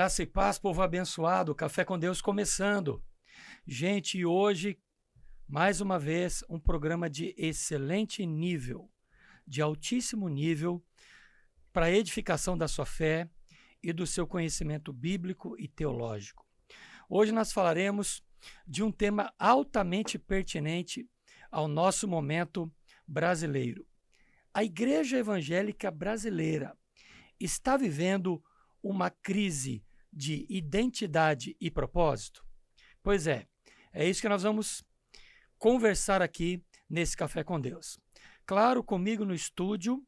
Graça e paz, povo abençoado, Café com Deus começando. Gente, hoje, mais uma vez, um programa de excelente nível, de altíssimo nível, para a edificação da sua fé e do seu conhecimento bíblico e teológico. Hoje nós falaremos de um tema altamente pertinente ao nosso momento brasileiro. A Igreja Evangélica Brasileira está vivendo uma crise de identidade e propósito? Pois é isso que nós vamos conversar aqui nesse Café com Deus. Claro, comigo no estúdio,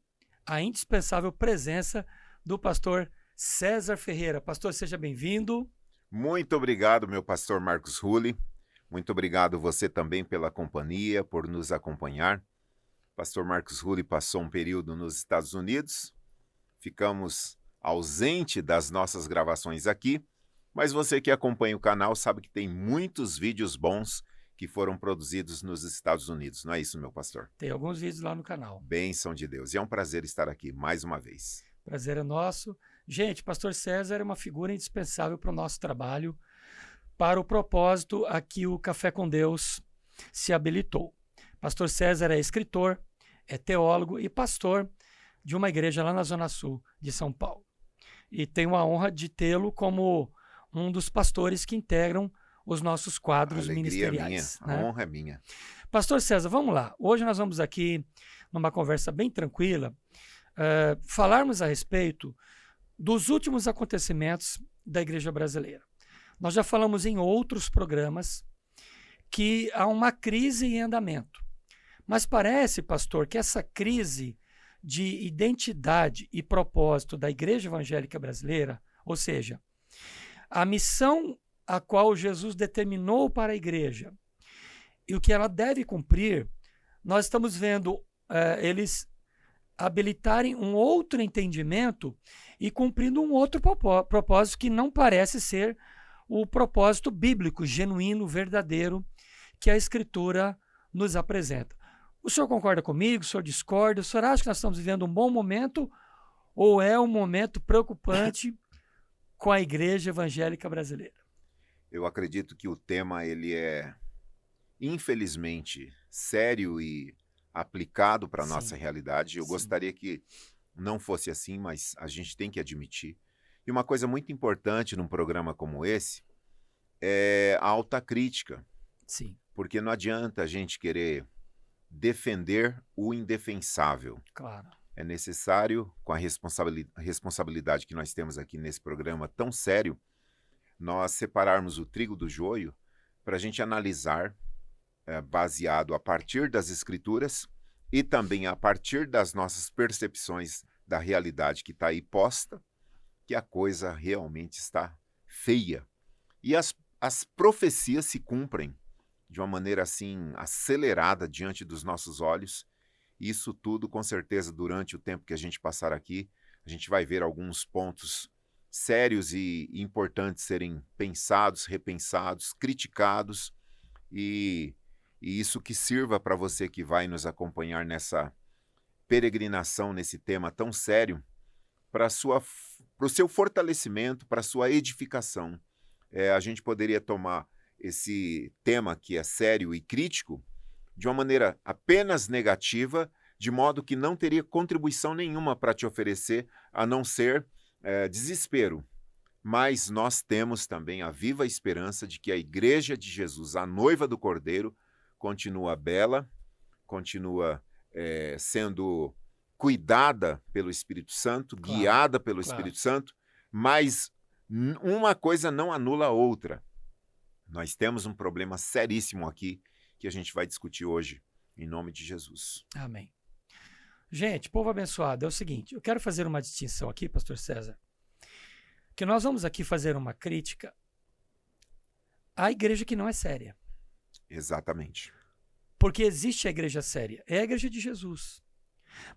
a indispensável presença do pastor César Ferreira. Pastor, seja bem-vindo. Muito obrigado, meu pastor Marcos Rulli. Muito obrigado você também pela companhia, por nos acompanhar. Pastor Marcos Rulli passou um período nos Estados Unidos. Ficamos ausente das nossas gravações aqui, mas você que acompanha o canal sabe que tem muitos vídeos bons que foram produzidos nos Estados Unidos. Não é isso, meu pastor? Tem alguns vídeos lá no canal. Bênção de Deus. E é um prazer estar aqui mais uma vez. Prazer é nosso. Gente, pastor César é uma figura indispensável para o nosso trabalho, para o propósito a que o Café com Deus se habilitou. Pastor César é escritor, é teólogo e pastor de uma igreja lá na Zona Sul de São Paulo. E tenho a honra de tê-lo como um dos pastores que integram os nossos quadros ministeriais. Minha. A honra é minha. Pastor César, vamos lá. Hoje nós vamos aqui, numa conversa bem tranquila, falarmos a respeito dos últimos acontecimentos da igreja brasileira. Nós já falamos em outros programas que há uma crise em andamento. Mas parece, pastor, que essa crise de identidade e propósito da Igreja Evangélica Brasileira, ou seja, a missão a qual Jesus determinou para a igreja e o que ela deve cumprir, nós estamos vendo eles habilitarem um outro entendimento e cumprindo um outro propósito que não parece ser o propósito bíblico, genuíno, verdadeiro, que a Escritura nos apresenta. O senhor concorda comigo? O senhor discorda? O senhor acha que nós estamos vivendo um bom momento ou é um momento preocupante com a Igreja Evangélica Brasileira? Eu acredito que o tema ele é, infelizmente, sério e aplicado para a nossa realidade. Eu gostaria que não fosse assim, mas a gente tem que admitir. E uma coisa muito importante num programa como esse é a autocrítica. Sim. Porque não adianta a gente querer defender o indefensável. Claro. É necessário, com a responsabilidade que nós temos aqui nesse programa tão sério, nós separarmos o trigo do joio para a gente analisar, baseado a partir das Escrituras e também a partir das nossas percepções da realidade que está aí posta, que a coisa realmente está feia. E as profecias se cumprem de uma maneira assim acelerada diante dos nossos olhos. Isso tudo, com certeza, durante o tempo que a gente passar aqui, a gente vai ver alguns pontos sérios e importantes serem pensados, repensados, criticados, e isso que sirva para você que vai nos acompanhar nessa peregrinação, nesse tema tão sério, para o seu fortalecimento, para a sua edificação. A gente poderia tomar esse tema que é sério e crítico de uma maneira apenas negativa, de modo que não teria contribuição nenhuma para te oferecer, a não ser desespero. Mas nós temos também a viva esperança de que a Igreja de Jesus, a noiva do Cordeiro, continua bela, continua sendo cuidada pelo Espírito Santo, guiada pelo Espírito Santo, mas uma coisa não anula a outra. Nós temos um problema seríssimo aqui que a gente vai discutir hoje, em nome de Jesus. Amém. Gente, povo abençoado, é o seguinte, eu quero fazer uma distinção aqui, pastor César, que nós vamos aqui fazer uma crítica à igreja que não é séria. Exatamente. Porque existe a igreja séria, é a igreja de Jesus.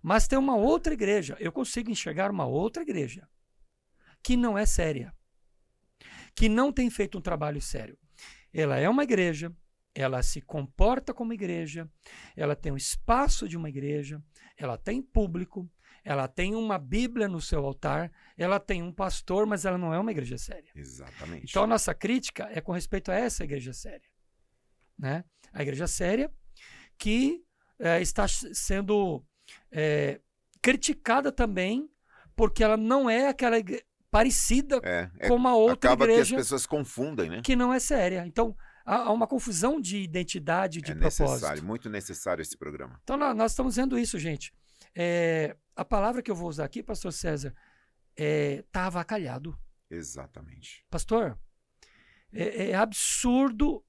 Mas tem uma outra igreja, eu consigo enxergar uma outra igreja que não é séria, que não tem feito um trabalho sério. Ela é uma igreja, ela se comporta como igreja, ela tem um espaço de uma igreja, ela tem público, Ela tem uma Bíblia no seu altar, ela tem um pastor, mas ela não é uma igreja séria. Exatamente. Então, a nossa crítica é com respeito a essa igreja séria. Né? A igreja séria que está sendo criticada também porque ela não é aquela parecida com uma outra acaba igreja que as pessoas confundem, né? que não é séria. Então, há uma confusão de identidade, de propósito. Necessário, muito necessário esse programa. Então, nós estamos vendo isso, gente. A palavra que eu vou usar aqui, pastor César, tá avacalhado. Exatamente. Pastor, é absurdo,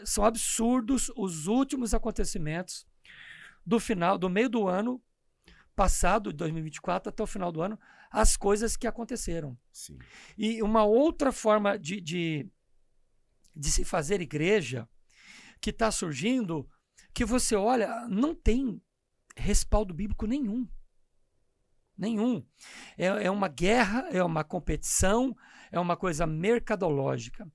são absurdos os últimos acontecimentos do meio do ano passado, de 2024, até o final do ano, as coisas que aconteceram. Sim. E uma outra forma de se fazer igreja que está surgindo, que você olha, não tem respaldo bíblico nenhum. Nenhum. É uma guerra, é uma competição, é uma coisa mercadológica.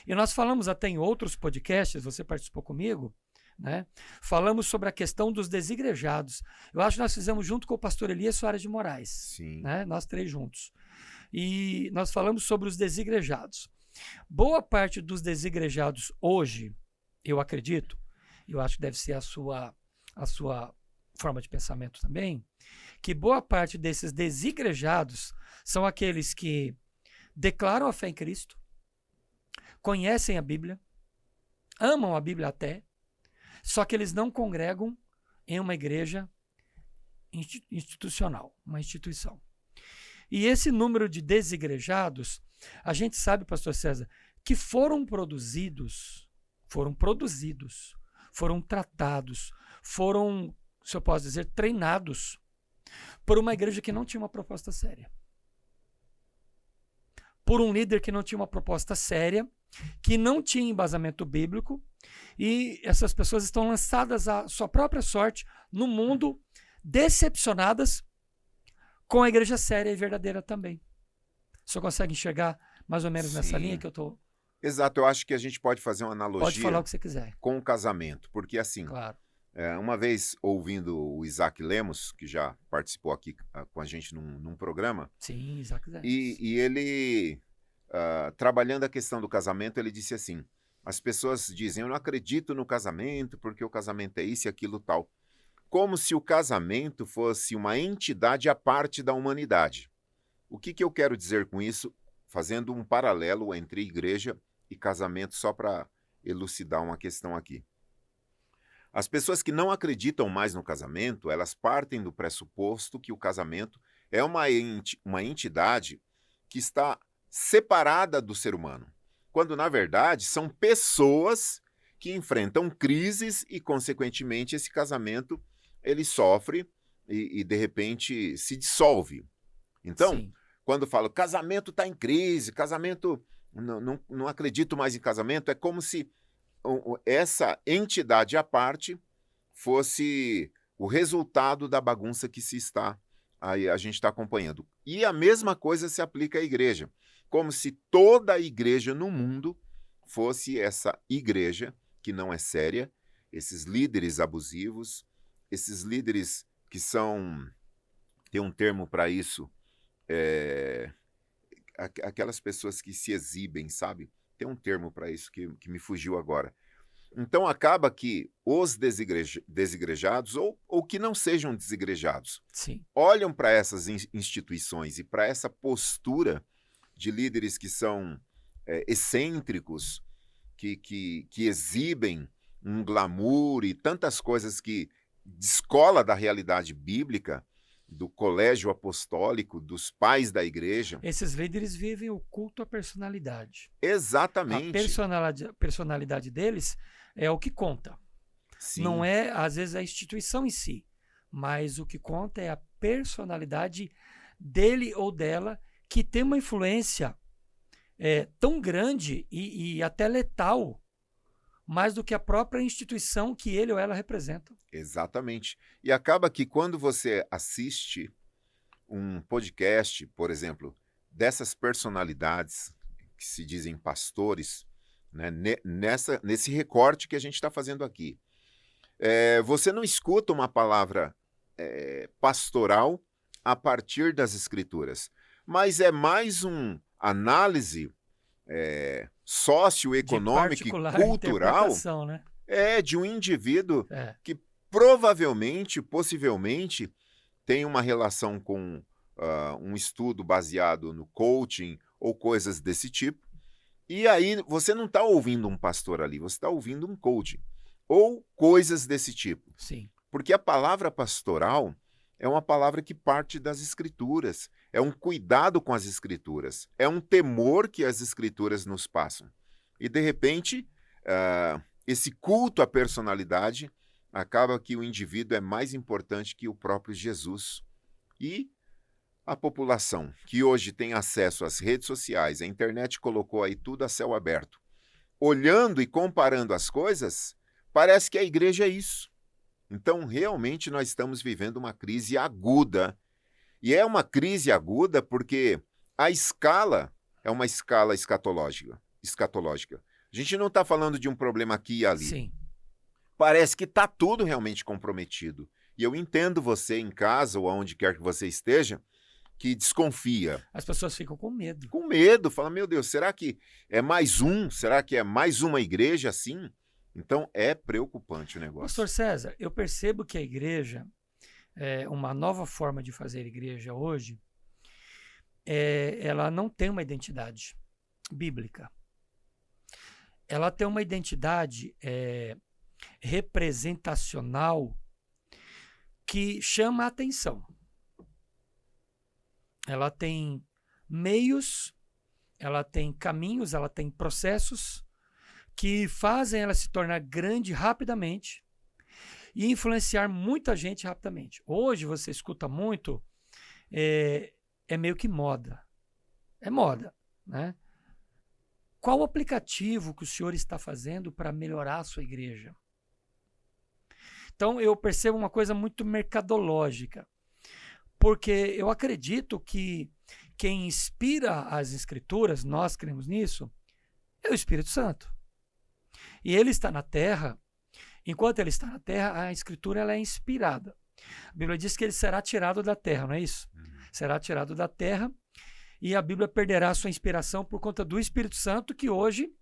E nós falamos até em outros podcasts, você participou comigo, né? Falamos sobre a questão dos desigrejados. Eu acho que nós fizemos junto com o pastor Elias Soares de Moraes. Sim. Né? Nós três juntos. E nós falamos sobre os desigrejados. Boa parte dos desigrejados hoje, eu acredito, eu acho que deve ser a sua forma de pensamento também, que boa parte desses desigrejados são aqueles que declaram a fé em Cristo, conhecem a Bíblia, amam a Bíblia até, só que eles não congregam em uma igreja institucional, uma instituição. E esse número de desigrejados, a gente sabe, pastor César, que foram tratados, foram, se eu posso dizer, treinados por uma igreja que não tinha uma proposta séria. Por um líder que não tinha uma proposta séria, que não tinha embasamento bíblico, e essas pessoas estão lançadas à sua própria sorte no mundo, decepcionadas com a igreja séria e verdadeira também. O senhor consegue enxergar mais ou menos nessa linha que eu estou... Exato, eu acho que a gente pode fazer uma analogia Pode falar o que você quiser. Com o casamento, porque assim, claro. Uma vez ouvindo o Isaac Lemos, que já participou aqui com a gente num programa, sim, Isaac Lemos. E ele, trabalhando a questão do casamento, ele disse assim, as pessoas dizem, eu não acredito no casamento, porque o casamento é isso e aquilo tal. Como se o casamento fosse uma entidade à parte da humanidade. O que eu quero dizer com isso? Fazendo um paralelo entre igreja e casamento, só para elucidar uma questão aqui. As pessoas que não acreditam mais no casamento, elas partem do pressuposto que o casamento é uma entidade que está separada do ser humano, quando, na verdade, são pessoas que enfrentam crises e, consequentemente, esse casamento ele sofre e de repente, se dissolve. Então, sim, quando falo casamento está em crise, casamento, não acredito mais em casamento, é como se essa entidade à parte fosse o resultado da bagunça que a gente está acompanhando. E a mesma coisa se aplica à igreja, como se toda a igreja no mundo fosse essa igreja que não é séria, esses líderes abusivos, esses líderes que tem um termo para isso, aquelas pessoas que se exibem, sabe? Tem um termo para isso que me fugiu agora. Então, acaba que os desigrejados, ou que não sejam desigrejados, sim, olham para essas instituições e para essa postura de líderes que são excêntricos, que exibem um glamour e tantas coisas que descola da realidade bíblica, do colégio apostólico, dos pais da igreja. Esses líderes vivem o culto à personalidade. Exatamente. A personalidade deles é o que conta. Sim. Não é, às vezes, a instituição em si, mas o que conta é a personalidade dele ou dela, que tem uma influência tão grande e até letal, mais do que a própria instituição que ele ou ela representa. Exatamente. E acaba que quando você assiste um podcast, por exemplo, dessas personalidades que se dizem pastores, né, nesse recorte que a gente está fazendo aqui, você não escuta uma palavra pastoral a partir das Escrituras, mas é mais uma análise socioeconômica e cultural, né? De um indivíduo É. que provavelmente, possivelmente, tem uma relação com um estudo baseado no coaching ou coisas desse tipo. E aí você não está ouvindo um pastor ali, você está ouvindo um coaching ou coisas desse tipo. Sim. Porque a palavra pastoral é uma palavra que parte das Escrituras, é um cuidado com as Escrituras, é um temor que as Escrituras nos passam. E, de repente, esse culto à personalidade acaba que o indivíduo é mais importante que o próprio Jesus. E a população que hoje tem acesso às redes sociais, a internet colocou aí tudo a céu aberto, olhando e comparando as coisas, parece que a igreja é isso. Então, realmente, nós estamos vivendo uma crise aguda. E é uma crise aguda porque a escala é uma escala escatológica. A gente não está falando de um problema aqui e ali. Sim. Parece que está tudo realmente comprometido. E eu entendo você em casa ou aonde quer que você esteja, que desconfia. As pessoas ficam com medo. Com medo, fala, meu Deus, será que é mais um? Será que é mais uma igreja assim? Então, é preocupante o negócio. Pastor César, eu percebo que a igreja, uma nova forma de fazer igreja hoje, ela não tem uma identidade bíblica. Ela tem uma identidade representacional que chama a atenção. Ela tem meios, ela tem caminhos, ela tem processos que fazem ela se tornar grande rapidamente e influenciar muita gente rapidamente. Hoje você escuta muito, é meio que moda. É moda, né? Qual o aplicativo que o senhor está fazendo para melhorar a sua igreja? Então eu percebo uma coisa muito mercadológica, porque eu acredito que quem inspira as escrituras, nós cremos nisso, é o Espírito Santo. E ele está na terra, enquanto ele está na terra, a escritura ela é inspirada. A Bíblia diz que ele será tirado da terra, não é isso? Será tirado da terra e a Bíblia perderá a sua inspiração por conta do Espírito Santo, que hoje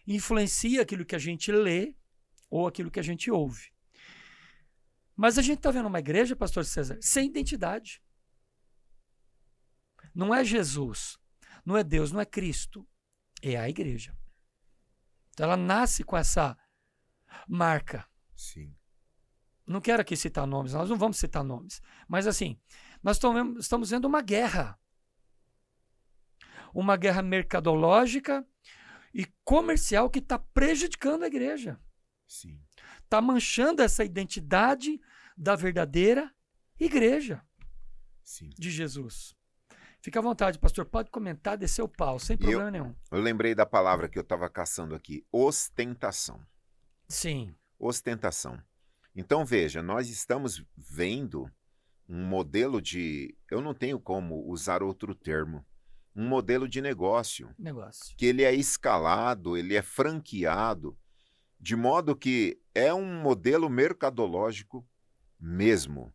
influencia aquilo que a gente lê ou aquilo que a gente ouve. Mas a gente está vendo uma igreja, pastor César, sem identidade. Não é Jesus, não é Deus, não é Cristo, é a igreja. Então ela nasce com essa marca. Sim. Não quero aqui citar nomes, nós não vamos citar nomes. Mas assim, nós estamos vendo uma guerra. Uma guerra mercadológica e comercial que está prejudicando a igreja. Sim. Está manchando essa identidade da verdadeira igreja. Sim. De Jesus. Fica à vontade, pastor, pode comentar, descer o pau, sem problema nenhum. Eu lembrei da palavra que eu estava caçando aqui, ostentação. Sim. Ostentação. Então, veja, nós estamos vendo um modelo de... Eu não tenho como usar outro termo. Um modelo de negócio. Que ele é escalado, ele é franqueado, de modo que é um modelo mercadológico mesmo.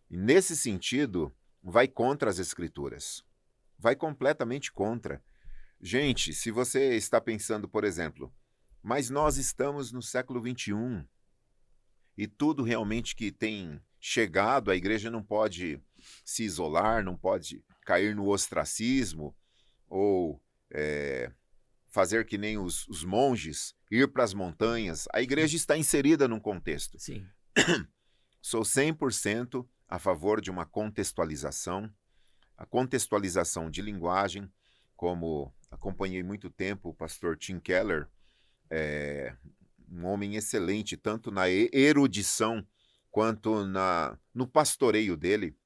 E nesse sentido, vai contra as Escrituras. Vai completamente contra. Gente, se você está pensando, por exemplo, mas nós estamos no século XXI e tudo realmente que tem chegado, a igreja não pode se isolar, não pode cair no ostracismo ou fazer que nem os monges, ir para as montanhas. A igreja está inserida num contexto. Sim. Sou 100% a favor de uma contextualização, a contextualização de linguagem, como acompanhei muito tempo o pastor Tim Keller, um homem excelente, tanto na erudição quanto no pastoreio dele.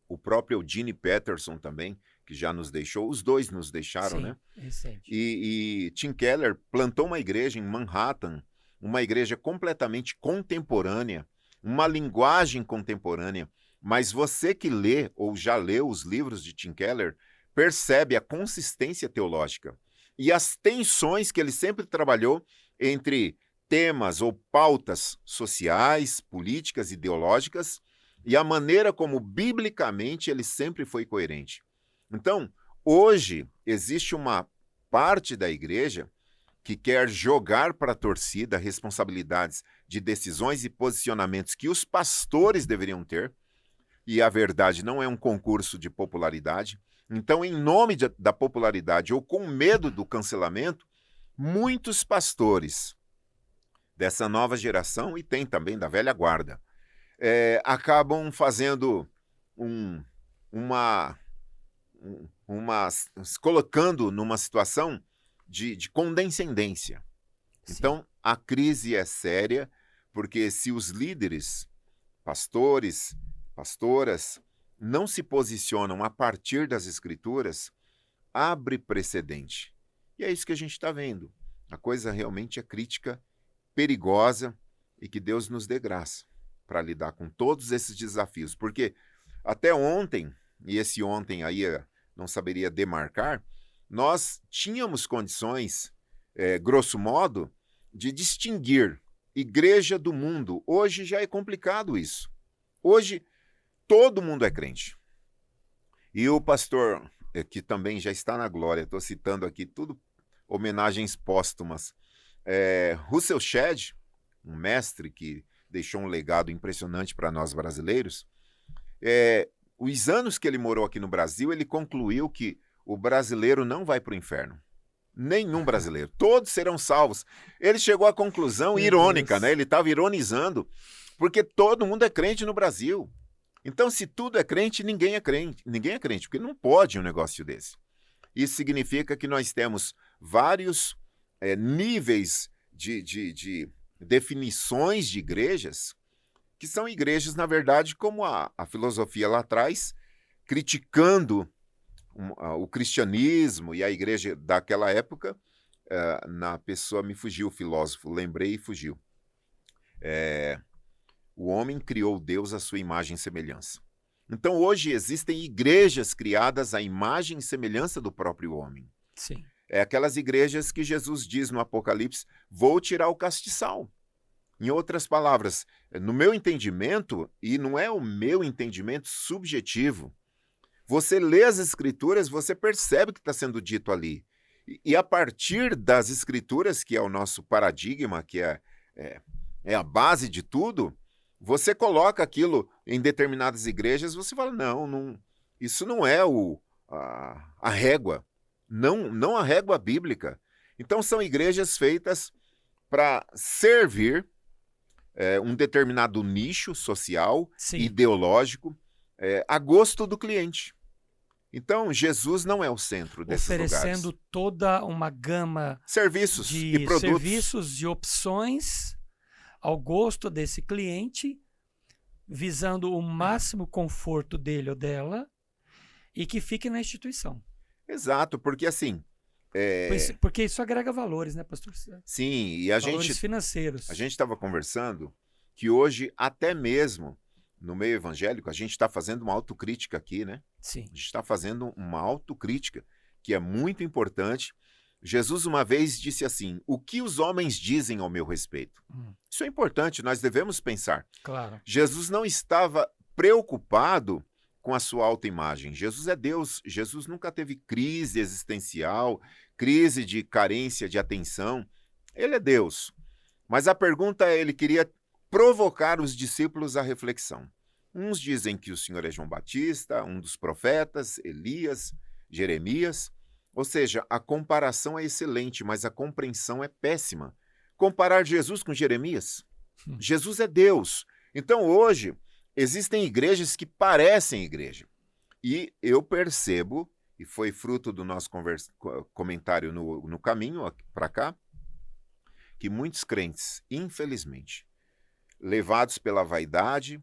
O próprio Eugene Peterson também, que já nos deixou, os dois nos deixaram, sim, né? Recente. E Tim Keller plantou uma igreja em Manhattan, uma igreja completamente contemporânea, uma linguagem contemporânea, mas você que lê ou já leu os livros de Tim Keller, percebe a consistência teológica e as tensões que ele sempre trabalhou entre temas ou pautas sociais, políticas, ideológicas e a maneira como biblicamente ele sempre foi coerente. Então, hoje existe uma parte da igreja que quer jogar para a torcida responsabilidades de decisões e posicionamentos que os pastores deveriam ter, e a verdade não é um concurso de popularidade. Então, em nome da popularidade ou com medo do cancelamento, muitos pastores dessa nova geração, e tem também da velha guarda, acabam fazendo colocando numa situação de condescendência. Sim. Então, a crise é séria, porque se os líderes, pastores, pastoras, não se posicionam a partir das Escrituras, abre precedente. E é isso que a gente está vendo. A coisa realmente é crítica, perigosa, e que Deus nos dê graça para lidar com todos esses desafios. Porque até ontem, e esse ontem aí não saberia demarcar, nós tínhamos condições, grosso modo, de distinguir igreja do mundo. Hoje já é complicado isso. Hoje todo mundo é crente. E o pastor, que também já está na glória, estou citando aqui tudo homenagens póstumas, Russell Shedd, um mestre que deixou um legado impressionante para nós brasileiros, os anos que ele morou aqui no Brasil, ele concluiu que o brasileiro não vai para o inferno. Nenhum brasileiro. Todos serão salvos. Ele chegou à conclusão irônica, né? Ele estava ironizando, porque todo mundo é crente no Brasil. Então, se tudo é crente, ninguém é crente. Ninguém é crente, porque não pode um negócio desse. Isso significa que nós temos vários níveis de definições de igrejas, que são igrejas, na verdade, como a filosofia lá atrás, criticando o cristianismo e a igreja daquela época, na pessoa, me fugiu o filósofo, lembrei e fugiu. O homem criou Deus à sua imagem e semelhança. Então, hoje existem igrejas criadas à imagem e semelhança do próprio homem. Sim. É aquelas igrejas que Jesus diz no Apocalipse, vou tirar o castiçal. Em outras palavras, no meu entendimento, e não é o meu entendimento subjetivo, você lê as Escrituras, você percebe o que está sendo dito ali. E a partir das Escrituras, que é o nosso paradigma, que é a base de tudo, você coloca aquilo em determinadas igrejas, você fala, não isso não é a régua, não a régua bíblica. Então são igrejas feitas para servir um determinado nicho social, sim, ideológico, a gosto do cliente. Então, Jesus não é o centro desses lugares. Oferecendo toda uma gama serviços de e produtos. Serviços e opções ao gosto desse cliente, visando o máximo conforto dele ou dela e que fique na instituição. Exato, porque assim... Porque isso agrega valores, né, pastor? Sim, e valores financeiros. A gente estava conversando que hoje, até mesmo no meio evangélico, a gente está fazendo uma autocrítica aqui, né? Sim. A gente está fazendo uma autocrítica, que é muito importante. Jesus uma vez disse assim, o que os homens dizem ao meu respeito? Isso é importante, nós devemos pensar. Claro. Jesus não estava preocupado com a sua autoimagem. Jesus é Deus, Jesus nunca teve crise existencial, crise de carência de atenção. Ele é Deus. Mas a pergunta é, ele queria provocar os discípulos à reflexão. Uns dizem que o Senhor é João Batista, um dos profetas, Elias, Jeremias. Ou seja, a comparação é excelente, mas a compreensão é péssima. Comparar Jesus com Jeremias? Jesus é Deus. Então hoje existem igrejas que parecem igreja. E eu percebo, e foi fruto do nosso comentário no caminho para cá, que muitos crentes, infelizmente, levados pela vaidade,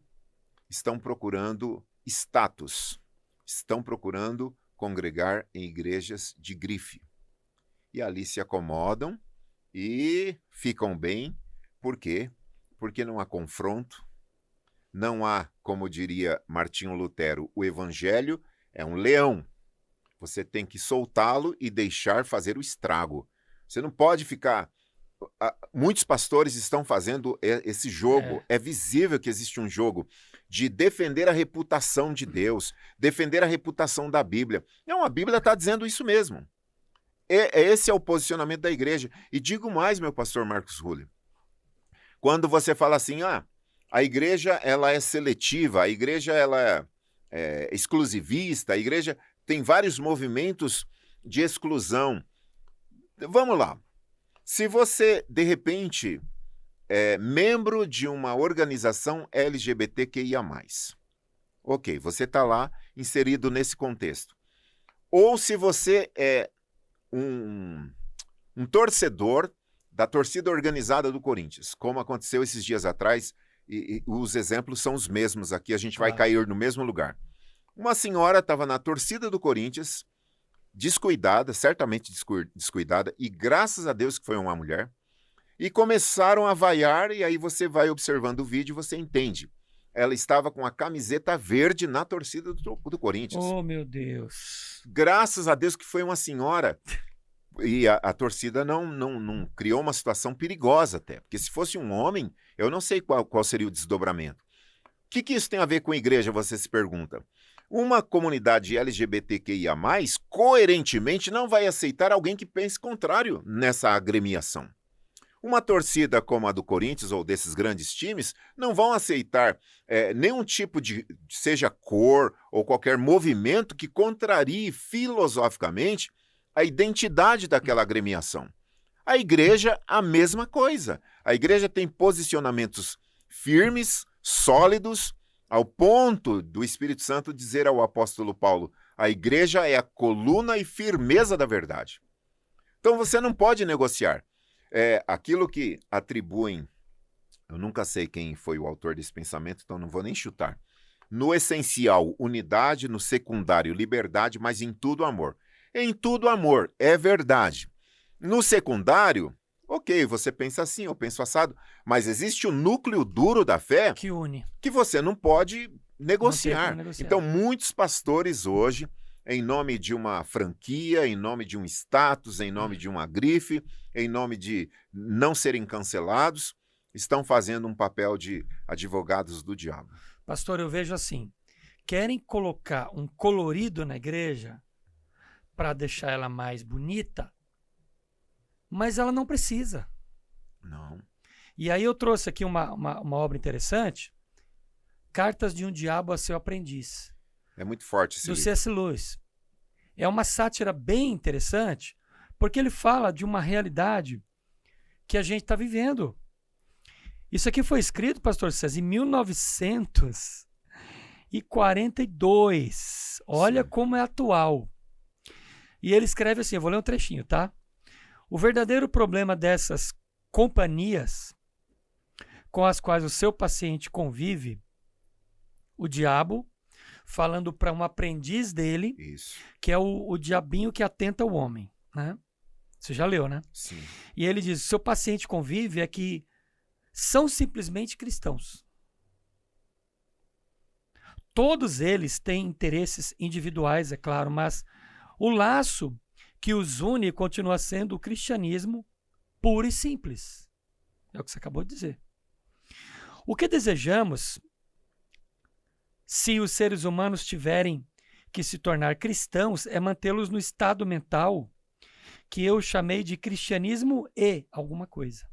estão procurando status, estão procurando congregar em igrejas de grife. E ali se acomodam e ficam bem. Por quê? Porque não há confronto, não há, como diria Martinho Lutero, o evangelho é um leão. Você tem que soltá-lo e deixar fazer o estrago. Você não pode ficar... Muitos pastores estão fazendo esse jogo. É visível que existe um jogo. de defender a reputação de Deus, defender a reputação da Bíblia. Não, a Bíblia está dizendo isso mesmo. Esse é o posicionamento da igreja. E digo mais, meu pastor Marcos Rulli. Quando você fala assim, a igreja ela é seletiva, a igreja ela é exclusivista, a igreja tem vários movimentos de exclusão. Vamos lá. Se você, de repente, é membro de uma organização LGBTQIA+, ok, você está lá inserido nesse contexto. Ou se você é um torcedor da torcida organizada do Corinthians, como aconteceu esses dias atrás, e os exemplos são os mesmos aqui, a gente vai cair no mesmo lugar. Uma senhora estava na torcida do Corinthians, descuidada, certamente descuidada, e graças a Deus que foi uma mulher, e começaram a vaiar, e aí você vai observando o vídeo e você entende. Ela estava com a camiseta verde na torcida do Corinthians. Oh, meu Deus. Graças a Deus que foi uma senhora. E a torcida não criou uma situação perigosa até. Porque se fosse um homem, eu não sei qual seria o desdobramento. O que isso tem a ver com a igreja, você se pergunta? Uma comunidade LGBTQIA+, coerentemente, não vai aceitar alguém que pense contrário nessa agremiação. Uma torcida como a do Corinthians ou desses grandes times não vão aceitar nenhum tipo de, seja cor ou qualquer movimento que contrarie filosoficamente a identidade daquela agremiação. A igreja, a mesma coisa. A igreja tem posicionamentos firmes, sólidos, ao ponto do Espírito Santo dizer ao apóstolo Paulo, a igreja é a coluna e firmeza da verdade. Então você não pode negociar. Aquilo que atribuem, eu nunca sei quem foi o autor desse pensamento, então não vou nem chutar. No essencial, unidade, no secundário, liberdade, mas em tudo amor. Em tudo amor, é verdade. No secundário, ok, você pensa assim, eu penso assado, mas existe o núcleo duro da fé que une, que você não pode negociar. negociar. Então, muitos pastores hoje, em nome de uma franquia, em nome de um status, em nome de uma grife, em nome de não serem cancelados, estão fazendo um papel de advogados do diabo. Pastor, eu vejo assim, querem colocar um colorido na igreja para deixar ela mais bonita, mas ela não precisa. Não. E aí eu trouxe aqui uma obra interessante, Cartas de um Diabo a Seu Aprendiz. É muito forte esse do livro. C.S. Lewis. É uma sátira bem interessante, porque ele fala de uma realidade que a gente está vivendo. Isso aqui foi escrito, pastor César, em 1942. Olha Sim. como é atual. E ele escreve assim, eu vou ler um trechinho, tá? O verdadeiro problema dessas companhias com as quais o seu paciente convive, o diabo, falando para um aprendiz dele, Isso. que é o diabinho que atenta ao homem, né? Você já leu, né? Sim. E ele diz, seu paciente convive é que são simplesmente cristãos. Todos eles têm interesses individuais, é claro, mas o laço que os une continua sendo o cristianismo puro e simples. É o que você acabou de dizer. O que desejamos, se os seres humanos tiverem que se tornar cristãos, é mantê-los no estado mental que eu chamei de cristianismo e alguma coisa.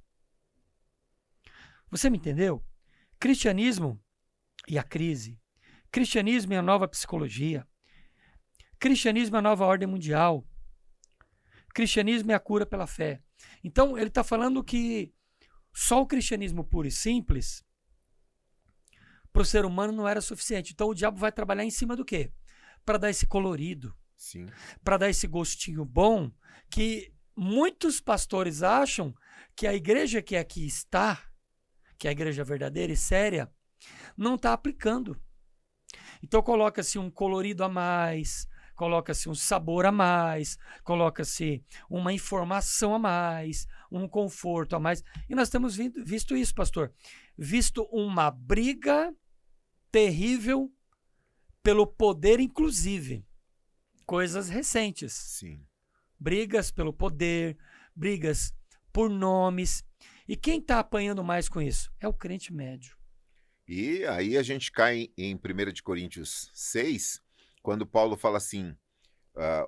Você me entendeu? Cristianismo e a crise. Cristianismo e a nova psicologia. Cristianismo e a nova ordem mundial. Cristianismo é a cura pela fé. Então, ele está falando que só o cristianismo puro e simples para o ser humano não era suficiente. Então, o diabo vai trabalhar em cima do quê? Para dar esse colorido. Sim. Para dar esse gostinho bom que muitos pastores acham que a igreja que aqui está, que é a igreja verdadeira e séria, não está aplicando. Então, coloca-se um colorido a mais, coloca-se um sabor a mais, coloca-se uma informação a mais, um conforto a mais. E nós temos visto isso, pastor. Visto uma briga terrível pelo poder, inclusive. Coisas recentes. Sim. Brigas pelo poder, brigas por nomes. E quem está apanhando mais com isso? É o crente médio. E aí a gente cai em 1 de Coríntios 6, quando Paulo fala assim,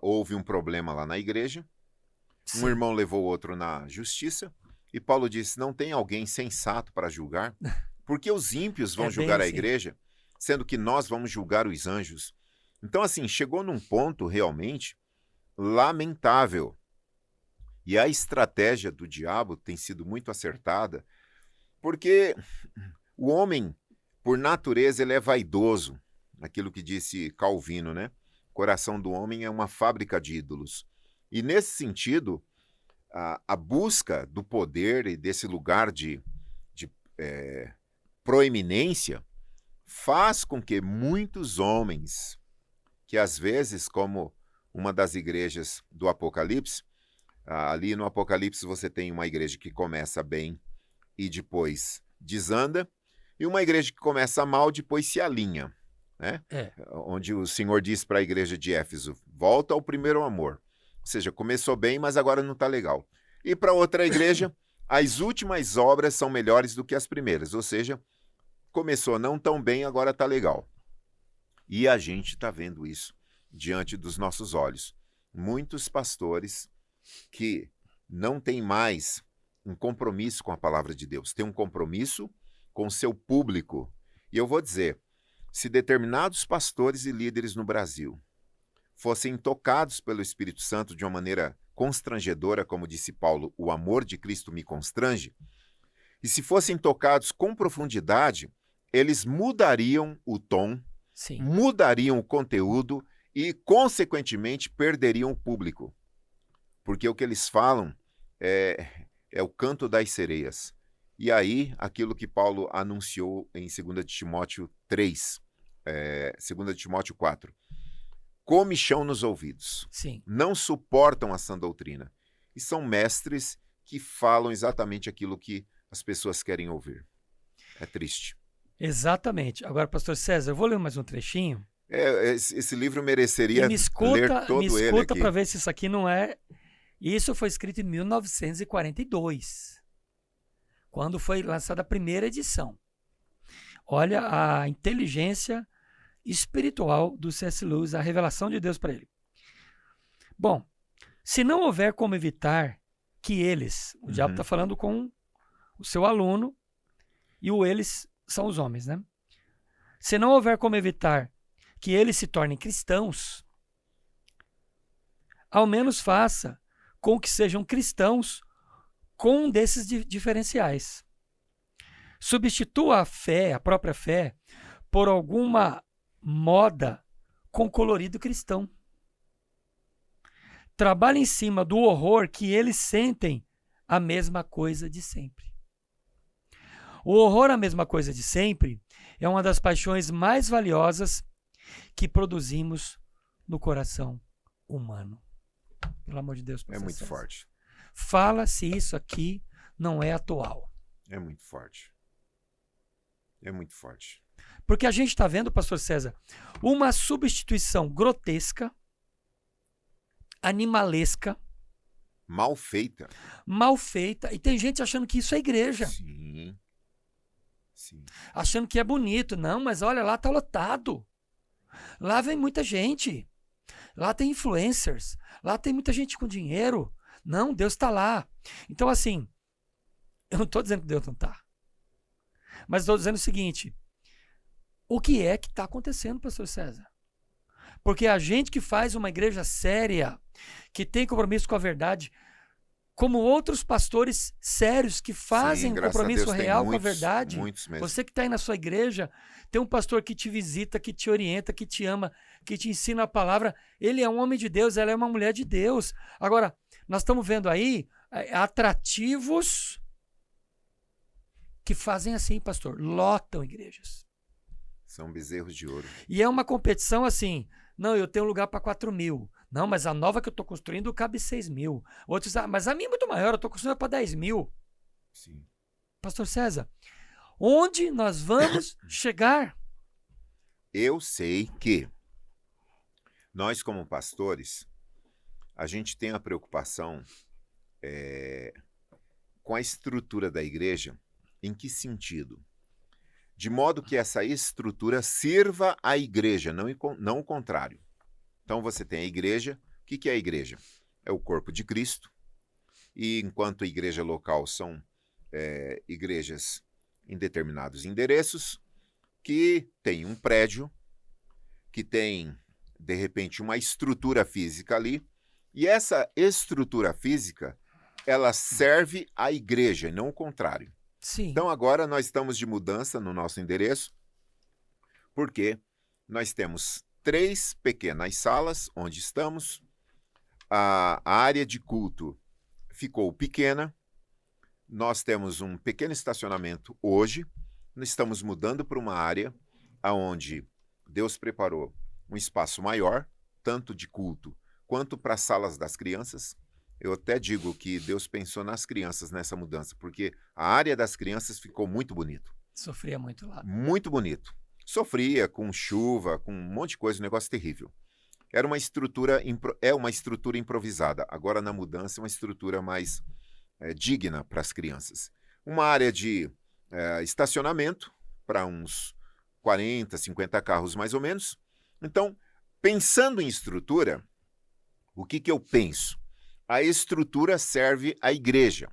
houve um problema lá na igreja, um Sim. irmão levou o outro na justiça, e Paulo disse, não tem alguém sensato para julgar? Porque os ímpios vão É bem julgar a assim. igreja, sendo que nós vamos julgar os anjos. Então, assim, chegou num ponto realmente lamentável. E a estratégia do diabo tem sido muito acertada, porque o homem, por natureza, ele é vaidoso. Aquilo que disse Calvino, né? O coração do homem é uma fábrica de ídolos. E nesse sentido, a busca do poder e desse lugar de proeminência faz com que muitos homens, que às vezes, como uma das igrejas do Apocalipse, ali no Apocalipse você tem uma igreja que começa bem e depois desanda, e uma igreja que começa mal, depois se alinha, né? Onde o Senhor diz para a igreja de Éfeso, volta ao primeiro amor. Ou seja, começou bem, mas agora não está legal. E para outra igreja, as últimas obras são melhores do que as primeiras. Ou seja, começou não tão bem, agora está legal. E a gente está vendo isso diante dos nossos olhos. Muitos pastores que não têm mais um compromisso com a palavra de Deus, têm um compromisso com o seu público. E eu vou dizer, se determinados pastores e líderes no Brasil fossem tocados pelo Espírito Santo de uma maneira constrangedora, como disse Paulo, o amor de Cristo me constrange, e se fossem tocados com profundidade, eles mudariam o tom, Sim. mudariam o conteúdo e, consequentemente, perderiam o público. Porque o que eles falam é o canto das sereias. E aí, aquilo que Paulo anunciou em 2 Timóteo 3, 2 Timóteo 4. Comichão nos ouvidos. Sim. Não suportam a sã doutrina. E são mestres que falam exatamente aquilo que as pessoas querem ouvir. É triste. Exatamente. Agora, pastor César, eu vou ler mais um trechinho. Esse livro mereceria E me escuta ele aqui. para ver se isso aqui não é... Isso foi escrito em 1942, quando foi lançada a primeira edição. Olha a inteligência espiritual do C.S. Lewis, a revelação de Deus para ele. Bom, se não houver como evitar que eles, o diabo está falando com o seu aluno, e o eles são os homens, né? Se não houver como evitar que eles se tornem cristãos, ao menos faça com que sejam cristãos com um desses diferenciais. Substitua a fé, a própria fé, por alguma moda com colorido cristão. Trabalhe em cima do horror que eles sentem a mesma coisa de sempre. O horror à mesma coisa de sempre é uma das paixões mais valiosas que produzimos no coração humano. Pelo amor de Deus. É muito forte. Fala se isso aqui não é atual. É muito forte. É muito forte. Porque a gente está vendo, pastor César, uma substituição grotesca, animalesca, mal feita. Mal feita. E tem gente achando que isso é igreja. Sim. Sim. Achando que é bonito. Não, mas olha, lá está lotado. Lá vem muita gente. Lá tem influencers. Lá tem muita gente com dinheiro. Não, Deus está lá. Então, assim, eu não estou dizendo que Deus não está. Mas estou dizendo o seguinte: o que é que está acontecendo, pastor César? Porque a gente que faz uma igreja séria, que tem compromisso com a verdade, como outros pastores sérios que fazem compromisso real com a verdade. Você que está aí na sua igreja, tem um pastor que te visita, que te orienta, que te ama, que te ensina a palavra. Ele é um homem de Deus, ela é uma mulher de Deus. Agora, nós estamos vendo aí atrativos que fazem assim, pastor, lotam igrejas. São bezerros de ouro. E é uma competição assim, não, eu tenho lugar para 4.000. Não, mas a nova que eu estou construindo cabe 6.000. Outros, mas a minha é muito maior, eu estou construindo para 10.000. Sim. Pastor César, onde nós vamos chegar? Eu sei que nós, como pastores, a gente tem a preocupação com a estrutura da igreja. Em que sentido? de modo que essa estrutura sirva à igreja, não o contrário. Então você tem a igreja. O que é a igreja? É o corpo de Cristo, e enquanto a igreja local são igrejas em determinados endereços, que tem um prédio, que tem, de repente, uma estrutura física ali, e essa estrutura física, ela serve à igreja, e não o contrário. Sim. Então agora nós estamos de mudança no nosso endereço, porque nós temos 3 pequenas salas onde estamos, a área de culto ficou pequena, nós temos um pequeno estacionamento hoje, nós estamos mudando para uma área onde Deus preparou um espaço maior, tanto de culto quanto para as salas das crianças. Eu até digo que Deus pensou nas crianças nessa mudança, porque a área das crianças ficou muito bonito. Sofria muito lá. Muito bonito. Sofria com chuva, com um monte de coisa, um negócio terrível. Era uma estrutura, uma estrutura improvisada. Agora, na mudança, é uma estrutura mais digna para as crianças. Uma área de estacionamento para uns 40, 50 carros, mais ou menos. Então, pensando em estrutura, o que eu penso? A estrutura serve à igreja,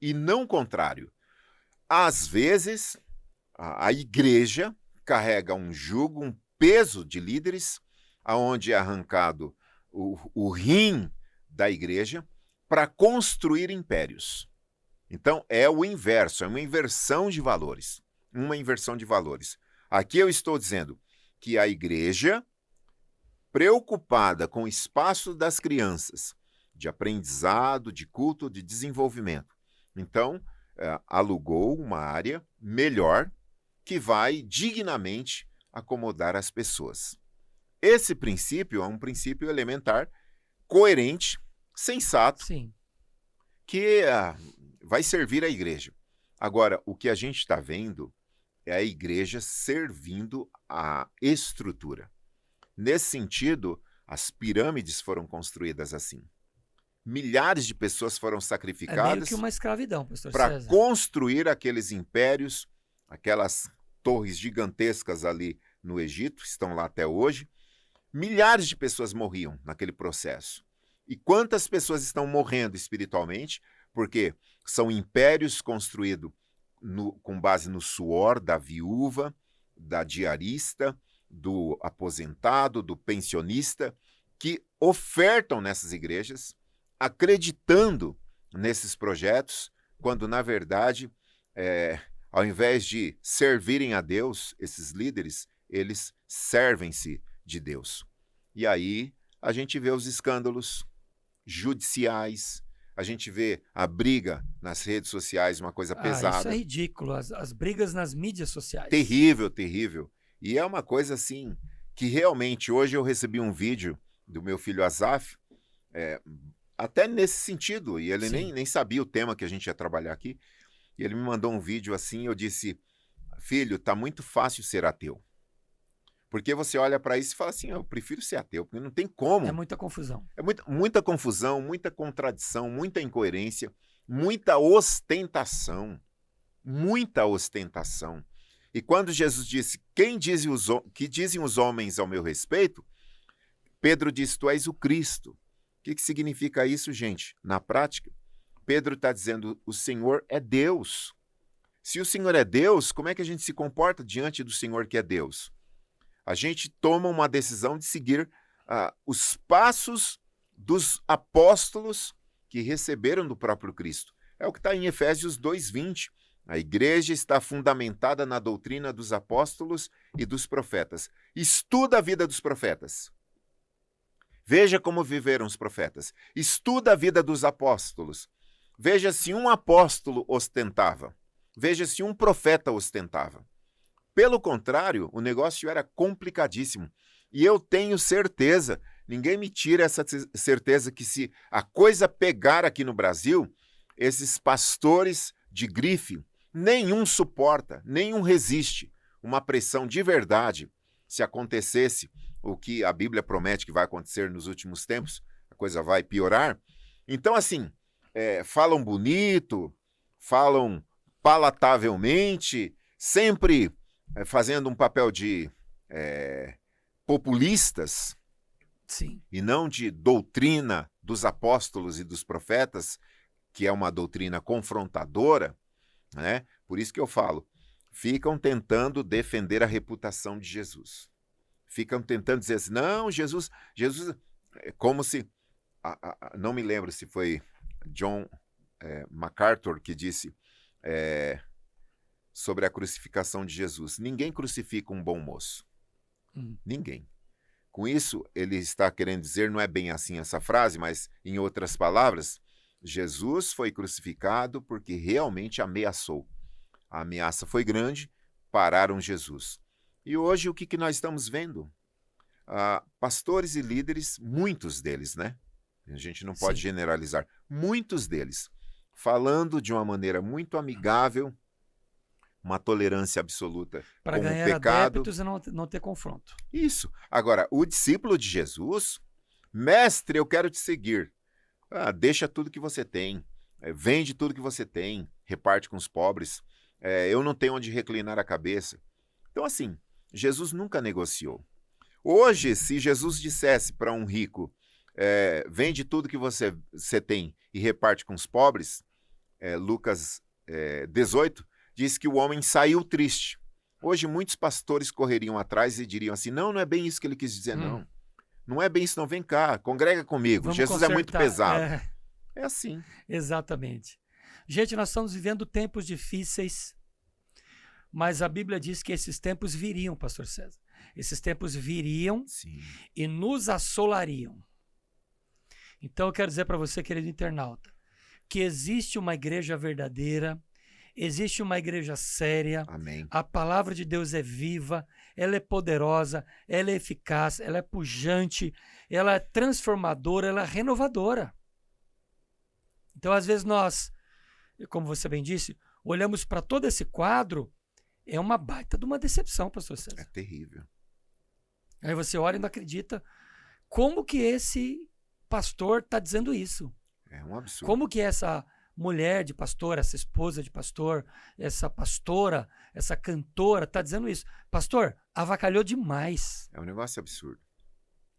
e não o contrário. Às vezes, a igreja carrega um jugo, um peso de líderes, aonde é arrancado o rim da igreja para construir impérios. Então, é o inverso, é uma inversão de valores. Uma inversão de valores. Aqui eu estou dizendo que a igreja, preocupada com o espaço das crianças, de aprendizado, de culto, de desenvolvimento, então, alugou uma área melhor que vai dignamente acomodar as pessoas. Esse princípio é um princípio elementar, coerente, sensato, Sim. que vai servir à igreja. Agora, o que a gente está vendo é a igreja servindo à estrutura. Nesse sentido, as pirâmides foram construídas assim. Milhares de pessoas foram sacrificadas. É meio que uma escravidão, pastor para César. construir aqueles impérios, aquelas torres gigantescas ali no Egito, estão lá até hoje. Milhares de pessoas morriam naquele processo. E quantas pessoas estão morrendo espiritualmente? Porque são impérios construídos com base no suor da viúva, da diarista, do aposentado, do pensionista, que ofertam nessas igrejas, acreditando nesses projetos, quando, na verdade, ao invés de servirem a Deus, esses líderes, eles servem-se de Deus. E aí a gente vê os escândalos judiciais, a gente vê a briga nas redes sociais, uma coisa pesada. Isso é ridículo, as brigas nas mídias sociais. Terrível, terrível. E é uma coisa assim, que realmente, hoje eu recebi um vídeo do meu filho Azaf, até nesse sentido, e ele nem sabia o tema que a gente ia trabalhar aqui, e ele me mandou um vídeo assim, eu disse, filho, tá muito fácil ser ateu. Porque você olha para isso e fala assim, eu prefiro ser ateu, porque não tem como. É muita confusão. É muita confusão, muita contradição, muita incoerência, muita ostentação. Muita ostentação. E quando Jesus disse, que dizem os homens ao meu respeito? Pedro disse, tu és o Cristo. O que significa isso, gente? Na prática, Pedro está dizendo, o Senhor é Deus. Se o Senhor é Deus, como é que a gente se comporta diante do Senhor que é Deus? A gente toma uma decisão de seguir os passos dos apóstolos que receberam do próprio Cristo. É o que está em Efésios 2:20. A igreja está fundamentada na doutrina dos apóstolos e dos profetas. Estuda a vida dos profetas. Veja como viveram os profetas. Estuda a vida dos apóstolos. Veja se um apóstolo ostentava. Veja se um profeta ostentava. Pelo contrário, o negócio era complicadíssimo. E eu tenho certeza, ninguém me tira essa certeza que se a coisa pegar aqui no Brasil, esses pastores de grife, nenhum suporta, nenhum resiste uma pressão de verdade. Se acontecesse o que a Bíblia promete que vai acontecer nos últimos tempos, a coisa vai piorar. Então, assim, falam bonito, falam palatavelmente, sempre fazendo um papel de populistas, Sim. e não de doutrina dos apóstolos e dos profetas, que é uma doutrina confrontadora, né? Por isso que eu falo, ficam tentando defender a reputação de Jesus. Ficam tentando dizer assim, não, Jesus, como se, não me lembro se foi John MacArthur que disse sobre a crucificação de Jesus, ninguém crucifica um bom moço. Ninguém. Com isso, ele está querendo dizer, não é bem assim essa frase, mas em outras palavras, Jesus foi crucificado porque realmente ameaçou. A ameaça foi grande, pararam Jesus. E hoje o que nós estamos vendo? Pastores e líderes, muitos deles, né? A gente não pode generalizar. Muitos deles, falando de uma maneira muito amigável, uma tolerância absoluta para ganhar o pecado. Adeptos e não ter confronto. Isso. Agora, o discípulo de Jesus, mestre, eu quero te seguir. Deixa tudo que você tem, vende tudo que você tem, reparte com os pobres, eu não tenho onde reclinar a cabeça. Então, assim, Jesus nunca negociou. Hoje, se Jesus dissesse para um rico, vende tudo que você tem e reparte com os pobres, Lucas 18, diz que o homem saiu triste. Hoje, muitos pastores correriam atrás e diriam assim, não é bem isso que ele quis dizer, não. Não é bem isso, não. Vem cá, congrega comigo. Vamos Jesus consertar. É muito pesado. É assim. Exatamente. Gente, nós estamos vivendo tempos difíceis, mas a Bíblia diz que esses tempos viriam, pastor César. Esses tempos viriam e nos assolariam. Então eu quero dizer para você, querido internauta, que existe uma igreja verdadeira, existe uma igreja séria. Amém. A palavra de Deus é viva, ela é poderosa, ela é eficaz, ela é pujante, ela é transformadora, ela é renovadora. Então, às vezes nós, como você bem disse, olhamos para todo esse quadro, é uma baita de uma decepção, pastor César. É terrível. Aí você olha e não acredita como que esse pastor está dizendo isso. É um absurdo. Como que essa mulher de pastor, essa esposa de pastor, essa pastora, essa cantora está dizendo isso. Pastor, avacalhou demais. É um negócio absurdo.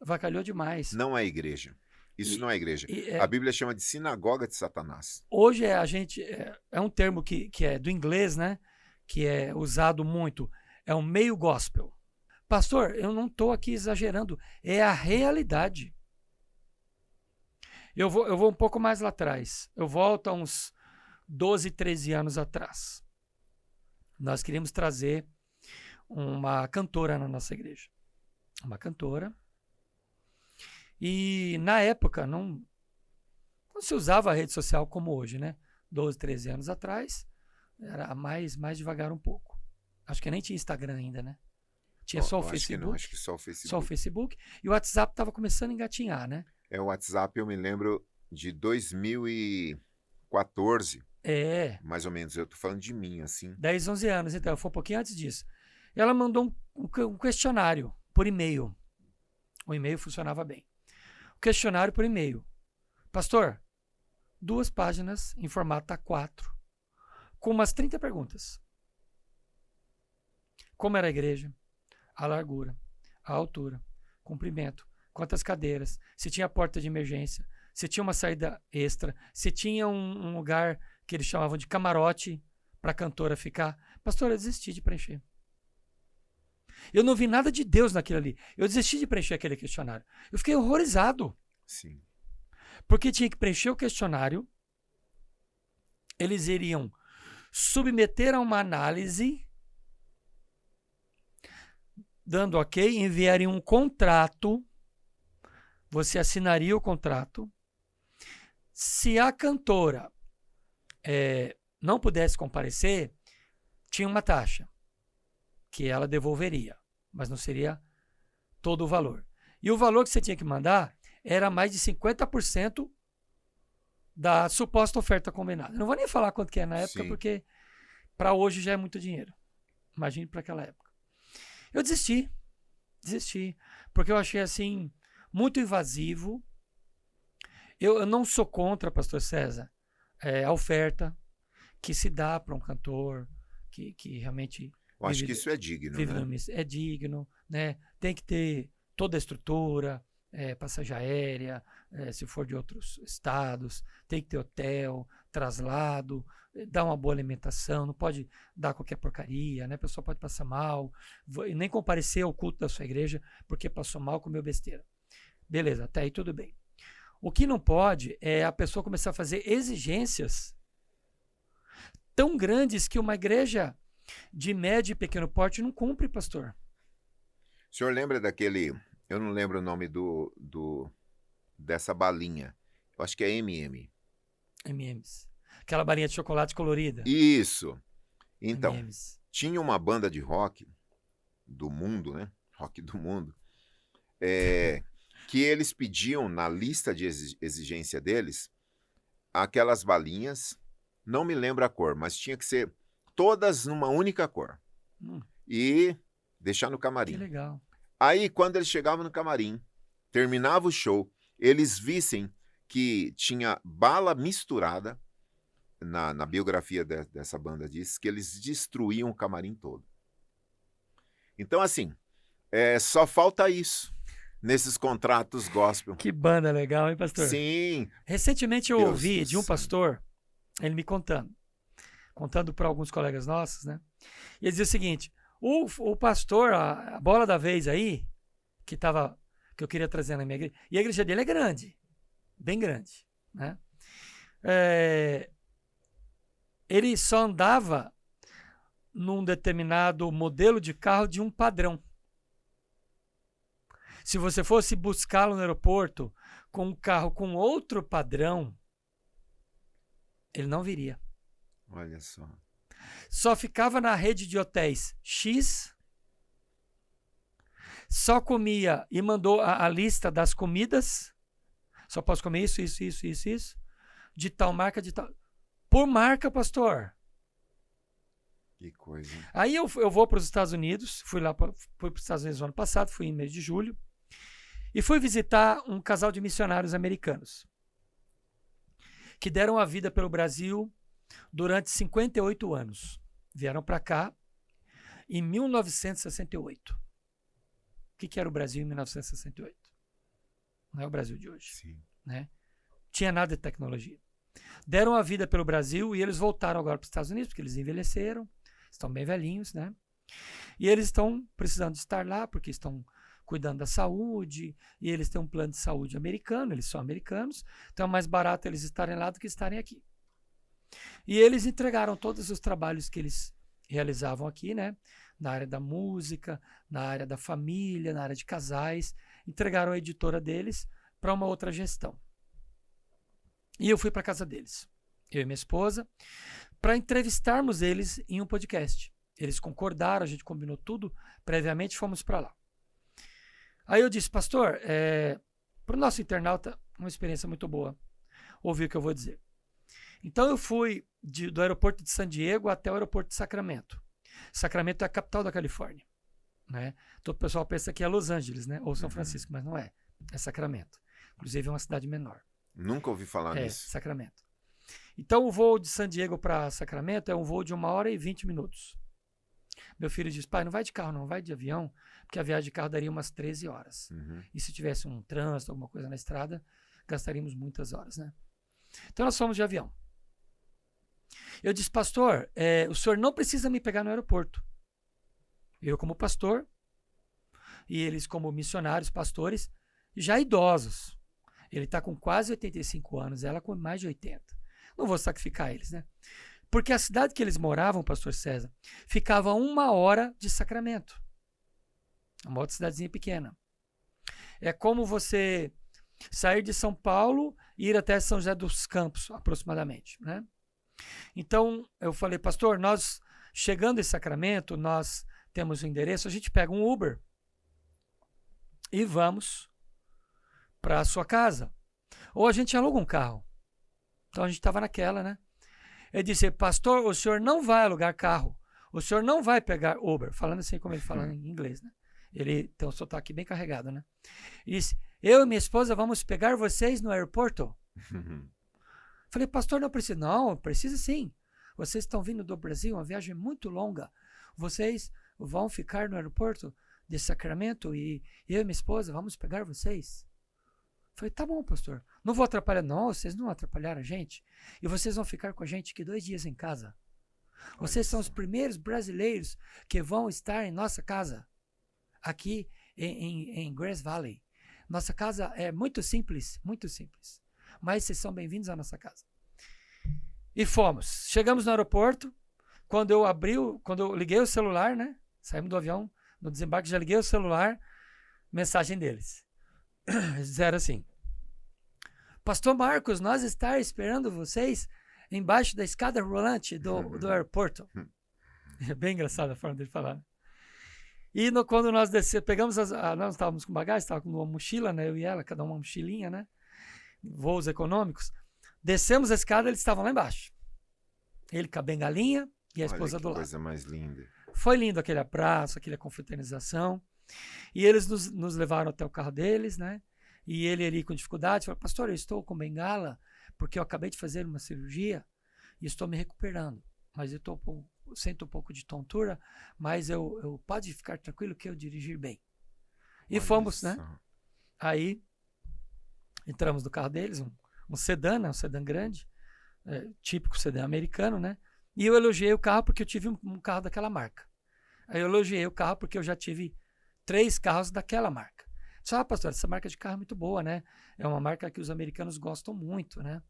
Avacalhou demais. Não é igreja. Isso não é igreja. A Bíblia chama de sinagoga de Satanás. Hoje é um termo que é do inglês, né? Que é usado muito. É um meio gospel. Pastor, eu não estou aqui exagerando. É a realidade. Eu vou um pouco mais lá atrás. Eu volto a uns 12, 13 anos atrás. Nós queríamos trazer uma cantora na nossa igreja. Uma cantora. E na época não se usava a rede social como hoje, né? 12, 13 anos atrás, era mais devagar um pouco. Acho que nem tinha Instagram ainda, né? Tinha só o Facebook. Acho que só o Facebook. Só o Facebook. E o WhatsApp estava começando a engatinhar, né? O WhatsApp, eu me lembro de 2014. Mais ou menos, eu tô falando de mim, assim. 10, 11 anos, então, foi um pouquinho antes disso. E ela mandou um questionário por e-mail. O e-mail funcionava bem. O questionário por e-mail. Pastor, 2 páginas em formato A4, com umas 30 perguntas. Como era a igreja? A largura, a altura, comprimento, quantas cadeiras, se tinha porta de emergência, se tinha uma saída extra, se tinha um lugar que eles chamavam de camarote para a cantora ficar. Pastor, eu desisti de preencher. Eu não vi nada de Deus naquilo ali. Eu desisti de preencher aquele questionário. Eu fiquei horrorizado. Sim. Porque tinha que preencher o questionário, eles iriam submeter a uma análise, dando ok, enviariam um contrato, você assinaria o contrato. Se a cantora não pudesse comparecer, tinha uma taxa que ela devolveria, mas não seria todo o valor. E o valor que você tinha que mandar era mais de 50% da suposta oferta combinada. Não vou nem falar quanto que é na época, porque para hoje já é muito dinheiro. Imagine para aquela época. Eu desisti, porque eu achei assim muito invasivo. Eu não sou contra, pastor César, a oferta que se dá para um cantor que realmente Eu acho que isso é digno, vive né? é digno, né? Tem que ter toda a estrutura, passagem aérea, se for de outros estados, tem que ter hotel, traslado, dar uma boa alimentação, não pode dar qualquer porcaria, né? A pessoa pode passar mal, e nem comparecer ao culto da sua igreja porque passou mal, comeu besteira. Beleza, até aí tudo bem. O que não pode é a pessoa começar a fazer exigências tão grandes que uma igreja de médio e pequeno porte não cumpre, pastor. O senhor lembra daquele... Eu não lembro o nome dessa balinha. Eu acho que é M&M. M&M's. Aquela balinha de chocolate colorida. Isso. Então, M&M's. tinha uma banda de rock do mundo, né? Rock do mundo. Que eles pediam na lista de exigência deles aquelas balinhas, não me lembro a cor, mas tinha que ser todas numa única cor. E deixar no camarim. Que legal. Aí, quando eles chegavam no camarim, terminava o show, eles vissem que tinha bala misturada, na biografia dessa banda diz, que eles destruíam o camarim todo. Então, assim, só falta isso nesses contratos gospel. Que banda legal, hein, pastor? Sim. Recentemente eu Deus ouvi do de um céu. pastor, ele me contando para alguns colegas nossos, né? E ele dizia o seguinte: o pastor, a bola da vez aí, que eu queria trazer na minha igreja, e a igreja dele é grande, bem grande, né? Ele só andava num determinado modelo de carro de um padrão. Se você fosse buscá-lo no aeroporto com um carro com outro padrão, ele não viria. Olha só. Só ficava na rede de hotéis X, só comia e mandou a lista das comidas, só posso comer isso, de tal marca, de tal... Por marca, pastor. Que coisa. Aí eu vou para os Estados Unidos, fui para os Estados Unidos no ano passado, fui em mês de julho, e fui visitar um casal de missionários americanos que deram a vida pelo Brasil durante 58 anos. Vieram para cá em 1968. O que era o Brasil em 1968? Não é o Brasil de hoje. Sim. Né? Tinha nada de tecnologia. Deram a vida pelo Brasil e eles voltaram agora para os Estados Unidos, porque eles envelheceram, estão bem velhinhos, né? E eles estão precisando de estar lá, porque estão cuidando da saúde, e eles têm um plano de saúde americano, eles são americanos, então é mais barato eles estarem lá do que estarem aqui. E eles entregaram todos os trabalhos que eles realizavam aqui, né? Na área da música, na área da família, na área de casais, entregaram a editora deles para uma outra gestão. E eu fui para a casa deles, eu e minha esposa, para entrevistarmos eles em um podcast. Eles concordaram, a gente combinou tudo previamente, fomos para lá. Aí eu disse: pastor, para o nosso internauta, uma experiência muito boa ouvir o que eu vou dizer. Então eu fui do aeroporto de San Diego até o aeroporto de Sacramento. Sacramento é a capital da Califórnia, né? Todo o pessoal pensa que é Los Angeles, né? Ou São Francisco, mas não é. É Sacramento. Inclusive é uma cidade menor. Nunca ouvi falar nisso. Sacramento. Então o voo de San Diego para Sacramento é um voo de 1h20. Meu filho diz: pai, não vai de carro, não vai de avião, porque a viagem de carro daria umas 13 horas. E se tivesse um trânsito, alguma coisa na estrada, gastaríamos muitas horas, né? Então nós fomos de avião. Eu disse: pastor, o senhor não precisa me pegar no aeroporto. Eu como pastor, e eles como missionários, pastores, já idosos. Ele está com quase 85 anos, ela com mais de 80. Não vou sacrificar eles, né? Porque a cidade que eles moravam, pastor César, ficava a 1 hora de Sacramento. Uma outra cidadezinha pequena. É como você sair de São Paulo e ir até São José dos Campos, aproximadamente, né? Então, eu falei: pastor, nós chegando em Sacramento, nós temos o endereço, a gente pega um Uber e vamos para a sua casa. Ou a gente aluga um carro. Então, a gente estava naquela, né? Ele disse: pastor, o senhor não vai alugar carro. O senhor não vai pegar Uber. Falando assim como ele fala em inglês, né? Ele tem um sotaque bem carregado, né? Ele disse: eu e minha esposa vamos pegar vocês no aeroporto. Falei: pastor, não precisa. Não, precisa sim. Vocês estão vindo do Brasil, uma viagem muito longa. vocês vão ficar no aeroporto de Sacramento e eu e minha esposa vamos pegar vocês. Falei, tá bom, pastor. Não vou atrapalhar, não. Vocês não atrapalharam a gente. E vocês vão ficar com a gente aqui 2 dias em casa. Vocês são os primeiros brasileiros que vão estar em nossa casa. Aqui em Grass Valley. Nossa casa é muito simples. Muito simples. Mas vocês são bem-vindos à nossa casa. E fomos. Chegamos no aeroporto. Quando eu liguei o celular, né? Saímos do avião. No desembarque já liguei o celular. Mensagem deles. Eles disseram assim: Pastor Marcos, nós estamos esperando vocês embaixo da escada rolante do aeroporto. É bem engraçada a forma dele falar. E quando nós pegamos nós estávamos com bagagem, estávamos com uma mochila, né? Eu e ela, cada uma mochilinha, né? Voos econômicos. Descemos a escada, eles estavam lá embaixo. Ele com a bengalinha e a esposa do lado. Coisa mais linda. Foi lindo aquele abraço, aquela confraternização. E eles nos levaram até o carro deles, né? E ele ali com dificuldade falou: pastor, eu estou com bengala porque eu acabei de fazer uma cirurgia e estou me recuperando. Mas eu sinto um pouco de tontura, mas eu pode ficar tranquilo que eu dirigir bem. E Olha fomos, isso. né? Aí entramos no carro deles, um sedã, né? Um sedã grande, típico sedã americano, né? E eu elogiei o carro porque eu tive um carro daquela marca. Aí eu elogiei o carro porque eu já tive 3 carros daquela marca. Disse, pastor, essa marca de carro é muito boa, né? É uma marca que os americanos gostam muito, né?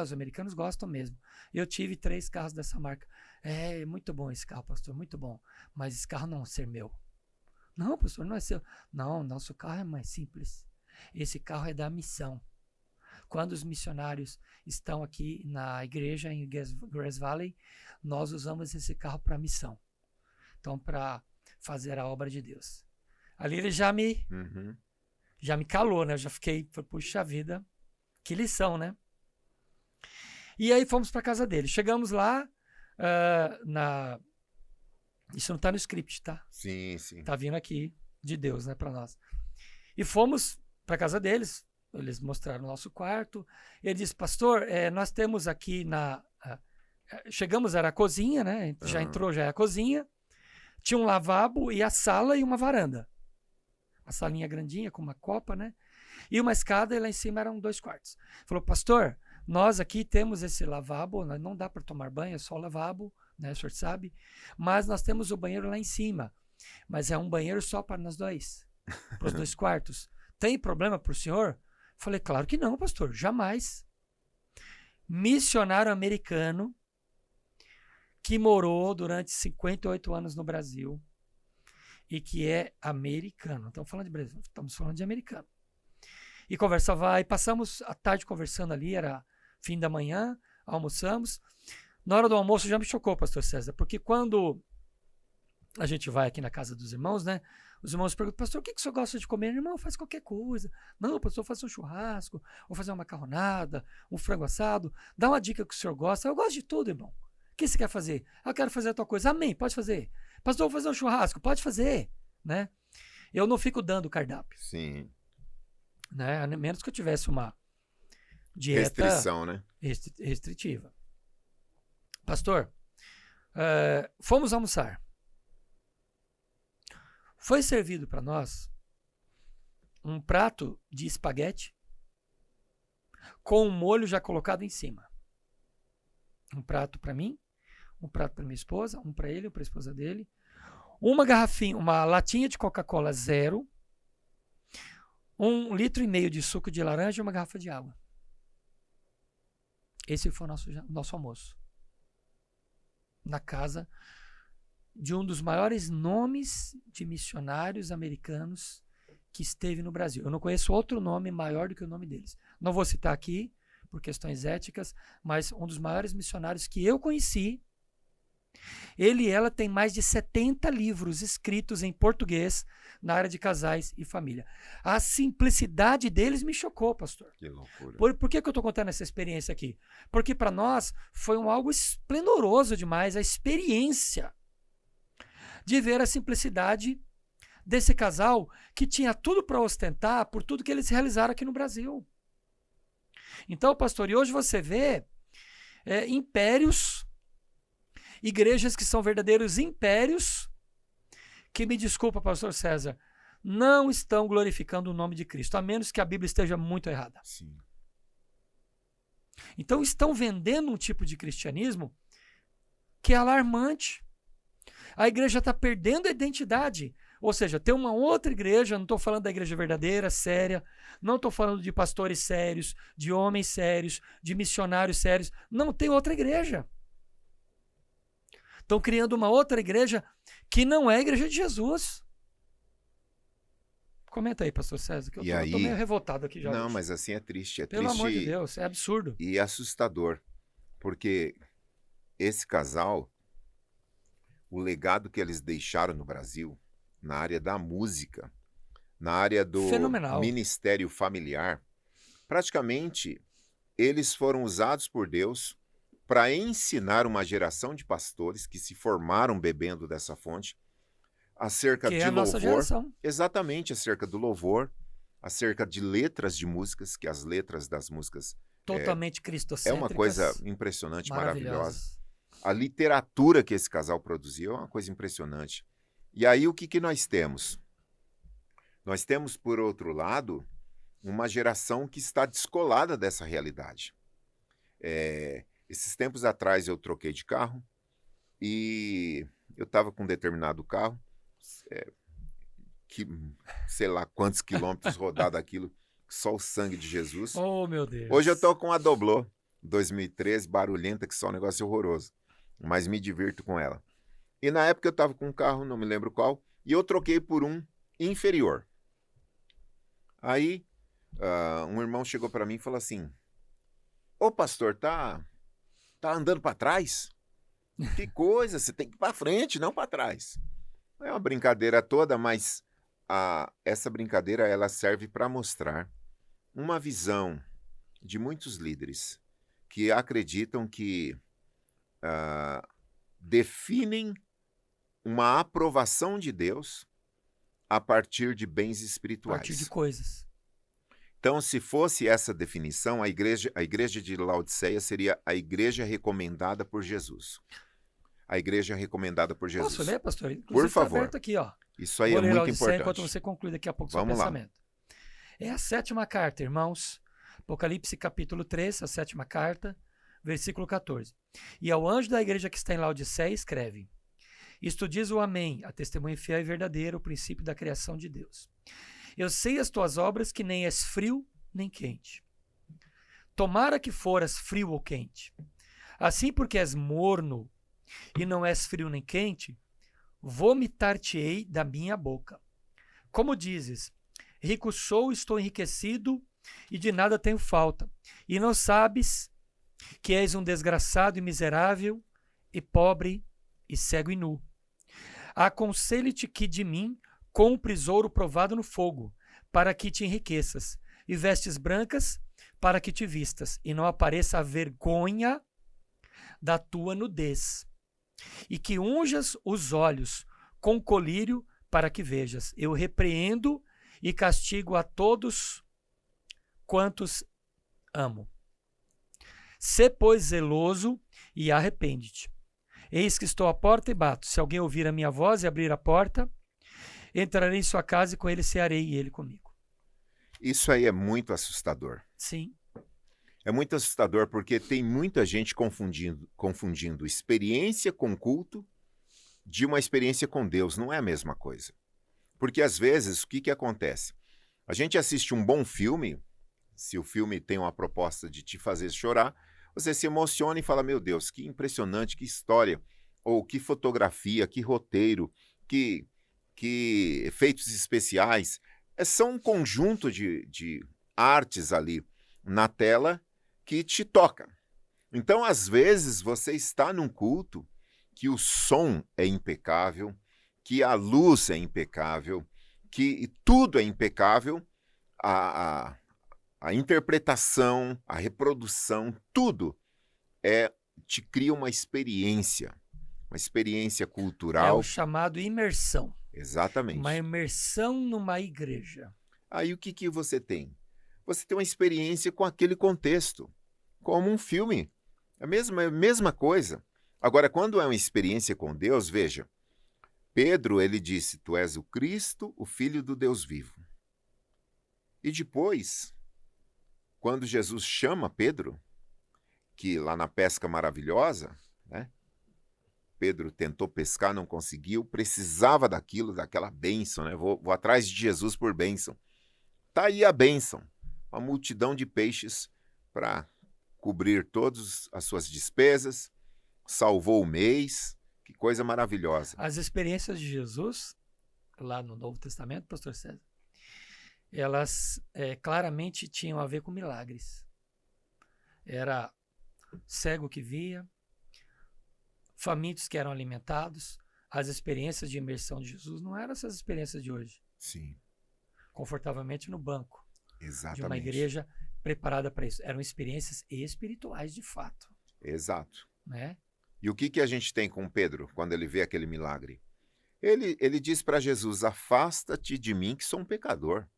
Os americanos gostam mesmo. Eu tive 3 carros dessa marca. É muito bom esse carro, pastor, muito bom. Mas esse carro não é ser meu. Não, pastor, não é seu. Não, nosso carro é mais simples. Esse carro é da missão. Quando os missionários estão aqui na igreja em Grass Valley, nós usamos esse carro para missão. Então, para fazer a obra de Deus. Ali ele já me calou, né? Eu já fiquei, puxa vida, que lição, né? E aí fomos para casa dele. Chegamos lá, isso não está no script, tá? Sim, sim. Tá vindo aqui de Deus, né, para nós. E fomos para casa deles. Eles mostraram o nosso quarto. Ele disse, pastor, nós temos aqui chegamos, era a cozinha, né? Já entrou, já é a cozinha. Tinha um lavabo e a sala e uma varanda. Uma salinha grandinha com uma copa, né? E uma escada e lá em cima eram 2 quartos. Falou, pastor, nós aqui temos esse lavabo, não dá para tomar banho, é só o lavabo, né? O senhor sabe. Mas nós temos o banheiro lá em cima. Mas é um banheiro só para nós 2. Para os 2 quartos. Tem problema para o senhor? Falei, claro que não, pastor, jamais. Missionário americano que morou durante 58 anos no Brasil e que é americano. Não estamos falando de Brasil, estamos falando de americano. E conversava, e passamos a tarde conversando ali, era fim da manhã, almoçamos. Na hora do almoço já me chocou, pastor César, porque quando a gente vai aqui na casa dos irmãos, né? Os irmãos perguntam, pastor, o que o senhor gosta de comer? Irmão, faz qualquer coisa. Não, pastor, faça um churrasco, ou fazer uma macarronada, um frango assado. Dá uma dica que o senhor gosta. Eu gosto de tudo, irmão. O que você quer fazer? Eu quero fazer a tua coisa. Amém, pode fazer. Pastor, vou fazer um churrasco. Pode fazer, né? Eu não fico dando cardápio. Sim. Né? A menos que eu tivesse uma dieta... Restrição, né? Restritiva. Pastor, fomos almoçar. Foi servido para nós um prato de espaguete com um molho já colocado em cima. Um prato para mim, um prato para minha esposa, um para ele, um para a esposa dele. Uma garrafinha, uma latinha de Coca-Cola 0, 1,5 litro de suco de laranja e uma garrafa de água. Esse foi o nosso almoço. Na casa de um dos maiores nomes de missionários americanos que esteve no Brasil. Eu não conheço outro nome maior do que o nome deles. Não vou citar aqui, por questões éticas, mas um dos maiores missionários que eu conheci, ele e ela tem mais de 70 livros escritos em português na área de casais e família. A simplicidade deles me chocou, pastor. Que loucura. Por que eu estou contando essa experiência aqui? Porque para nós foi algo esplendoroso demais, a experiência de ver a simplicidade desse casal que tinha tudo para ostentar por tudo que eles realizaram aqui no Brasil. Então, pastor, e hoje você vê impérios igrejas que são verdadeiros impérios, que, me desculpa, pastor César, não estão glorificando o nome de Cristo, a menos que a Bíblia esteja muito errada. Sim. Então estão vendendo um tipo de cristianismo que é alarmante. A igreja está perdendo a identidade. Ou seja, tem uma outra igreja, não estou falando da igreja verdadeira, séria, não estou falando de pastores sérios, de homens sérios, de missionários sérios. Não tem outra igreja. Estão criando uma outra igreja que não é a igreja de Jesus. Comenta aí, pastor César, que eu tô meio revoltado aqui já. Não, hoje. mas assim é triste. É Pelo triste amor de Deus, é absurdo. e assustador. Porque esse casal, o legado que eles deixaram no Brasil, na área da música, na área do Fenomenal. ministério familiar, praticamente eles foram usados por Deus para ensinar uma geração de pastores que se formaram bebendo dessa fonte acerca Que de é a nossa louvor, geração. exatamente acerca do louvor, acerca de letras de músicas, que as letras das músicas Totalmente é cristocêntricas. uma coisa impressionante, maravilhosa. Maravilhosas. A literatura que esse casal produziu é uma coisa impressionante. E aí o que nós temos? Nós temos, por outro lado, uma geração que está descolada dessa realidade. Esses tempos atrás eu troquei de carro e eu estava com um determinado carro, que sei lá quantos quilômetros rodado aquilo, só o sangue de Jesus. Oh, meu Deus. Hoje eu estou com a Doblô 2013, barulhenta, que só um negócio horroroso, mas me divirto com ela. E na época eu estava com um carro, não me lembro qual, e eu troquei por um inferior. Aí um irmão chegou para mim e falou assim: ô pastor, tá andando para trás? Que coisa, você tem que ir para frente, não para trás. É uma brincadeira toda, mas essa brincadeira ela serve para mostrar uma visão de muitos líderes que acreditam que definem uma aprovação de Deus a partir de bens A espirituais. partir de coisas. Então, se fosse essa definição, a igreja de Laodiceia seria a igreja recomendada por Jesus. A igreja recomendada por Jesus. Posso ler, pastor? Inclusive, Por favor. tá aberto aqui, ó. Isso aí Vou é ler muito Laodiceia importante. enquanto você conclui daqui a pouco o Vamos seu lá. pensamento. É a 7ª carta, irmãos. Apocalipse capítulo 3, a 7ª carta, versículo 14. E ao anjo da igreja que está em Laodiceia escreve: isto diz o Amém, a testemunha fiel e verdadeira, o princípio da criação de Deus. Eu sei as tuas obras, que nem és frio nem quente. Tomara que foras frio ou quente. Assim, porque és morno e não és frio nem quente, vomitar-te-ei da minha boca. Como dizes: rico sou, estou enriquecido e de nada tenho falta, e não sabes que és um desgraçado e miserável, e pobre, e cego e nu. Aconselho-te que de mim compres ouro provado no fogo, para que te enriqueças, e vestes brancas, para que te vistas, e não apareça a vergonha da tua nudez. E que unjas os olhos com colírio, para que vejas. Eu repreendo e castigo a todos quantos amo. Sê, pois, zeloso e arrepende-te. Eis que estou à porta e bato. Se alguém ouvir a minha voz e abrir a porta, entrarei em sua casa e com ele cearei e ele comigo. Isso aí é muito assustador. Sim. É muito assustador porque tem muita gente confundindo experiência com culto de uma experiência com Deus. Não é a mesma coisa. Porque às vezes, o que acontece? A gente assiste um bom filme, se o filme tem uma proposta de te fazer chorar, você se emociona e fala: meu Deus, que impressionante, que história, ou que fotografia, que roteiro, que efeitos especiais. São um conjunto de artes ali na tela que te toca. Então, às vezes, você está num culto que o som é impecável, que a luz é impecável, que tudo é impecável, a interpretação, a reprodução, tudo te cria uma experiência cultural. É o chamado imersão. Exatamente. Uma imersão numa igreja. Aí o que você tem? Você tem uma experiência com aquele contexto, como um filme. É a mesma coisa. Agora, quando é uma experiência com Deus, veja, Pedro, ele disse, tu és o Cristo, o Filho do Deus vivo. E depois, quando Jesus chama Pedro, que lá na pesca maravilhosa, né, Pedro tentou pescar, não conseguiu, precisava daquela bênção, né? Vou atrás de Jesus por bênção. Está aí a bênção, uma multidão de peixes para cobrir todas as suas despesas, salvou o mês, que coisa maravilhosa. As experiências de Jesus, lá no Novo Testamento, pastor César, elas claramente tinham a ver com milagres. Era cego que via, famintos que eram alimentados. As experiências de imersão de Jesus não eram essas experiências de hoje. Sim. Confortavelmente no banco. Exatamente. De uma igreja preparada para isso. Eram experiências espirituais de fato. Exato. Né? E o que a gente tem com Pedro quando ele vê aquele milagre? Ele diz para Jesus, afasta-te de mim que sou um pecador.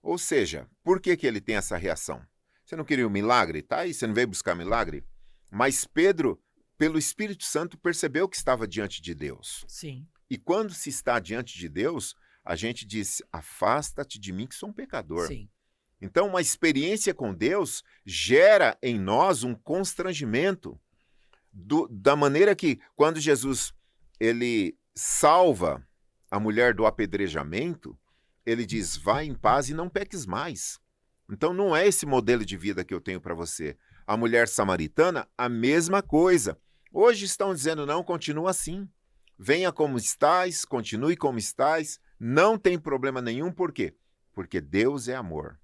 Ou seja, por que ele tem essa reação? Você não queria um milagre? Tá aí, você não veio buscar milagre? Mas Pedro, pelo Espírito Santo, percebeu que estava diante de Deus. Sim. E quando se está diante de Deus, a gente diz, afasta-te de mim que sou um pecador. Sim. Então, uma experiência com Deus gera em nós um constrangimento da maneira que, quando Jesus ele salva a mulher do apedrejamento, ele diz, vai em paz e não peques mais. Então, não é esse modelo de vida que eu tenho para você. A mulher samaritana, a mesma coisa. Hoje estão dizendo, não, continua assim. Venha como estás, continue como estás, não tem problema nenhum. Por quê? Porque Deus é amor.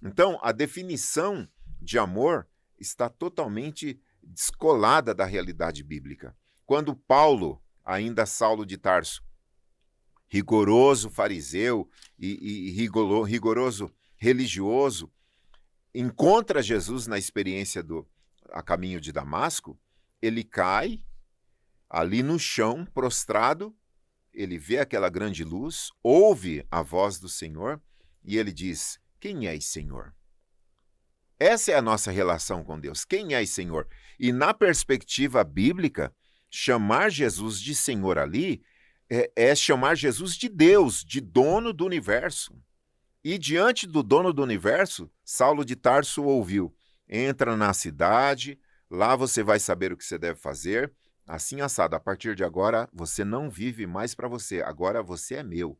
Então, a definição de amor está totalmente descolada da realidade bíblica. Quando Paulo, ainda Saulo de Tarso, rigoroso fariseu e rigoroso religioso, encontra Jesus na experiência a caminho de Damasco, ele cai ali no chão, prostrado, ele vê aquela grande luz, ouve a voz do Senhor e ele diz, quem és, Senhor? Essa é a nossa relação com Deus. Quem és, Senhor? E na perspectiva bíblica, chamar Jesus de Senhor ali é chamar Jesus de Deus, de dono do universo. E diante do dono do universo, Saulo de Tarso ouviu, entra na cidade, lá você vai saber o que você deve fazer, assim assado, a partir de agora você não vive mais para você, agora você é meu.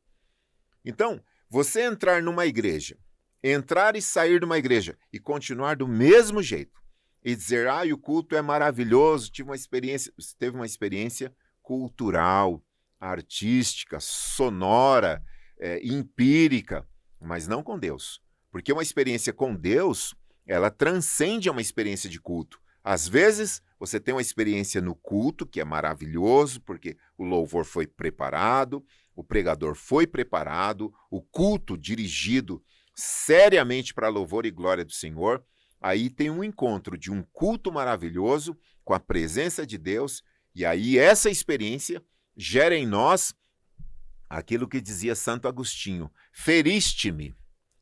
Então, você entrar numa igreja, entrar e sair de uma igreja e continuar do mesmo jeito e dizer, o culto é maravilhoso, você teve uma experiência cultural, artística, sonora, empírica, mas não com Deus. Porque uma experiência com Deus, ela transcende a uma experiência de culto. Às vezes, você tem uma experiência no culto, que é maravilhoso, porque o louvor foi preparado, o pregador foi preparado, o culto dirigido seriamente para louvor e glória do Senhor. Aí tem um encontro de um culto maravilhoso com a presença de Deus, e aí essa experiência gera em nós aquilo que dizia Santo Agostinho, feriste-me.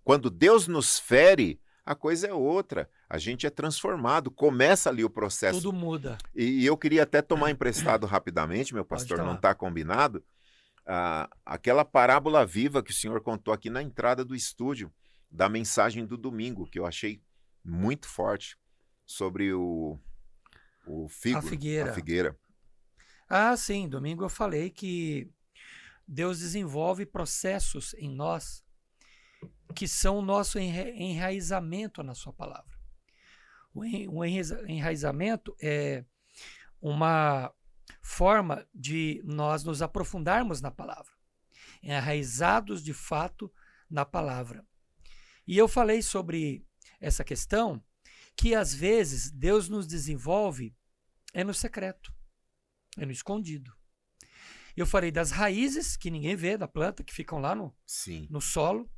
Quando Deus nos fere, a coisa é outra, a gente é transformado, começa ali o processo. Tudo muda. E eu queria até tomar emprestado rapidamente, meu pastor, não está combinado, aquela parábola viva que o senhor contou aqui na entrada do estúdio, da mensagem do domingo, que eu achei muito forte, sobre o figo, a figueira. Sim, domingo eu falei que Deus desenvolve processos em nós que são o nosso enraizamento na sua palavra. O enraizamento é uma forma de nós nos aprofundarmos na palavra, enraizados de fato na palavra. E eu falei sobre essa questão que às vezes Deus nos desenvolve no secreto, no escondido. Eu falei das raízes que ninguém vê da planta, que ficam lá no solo.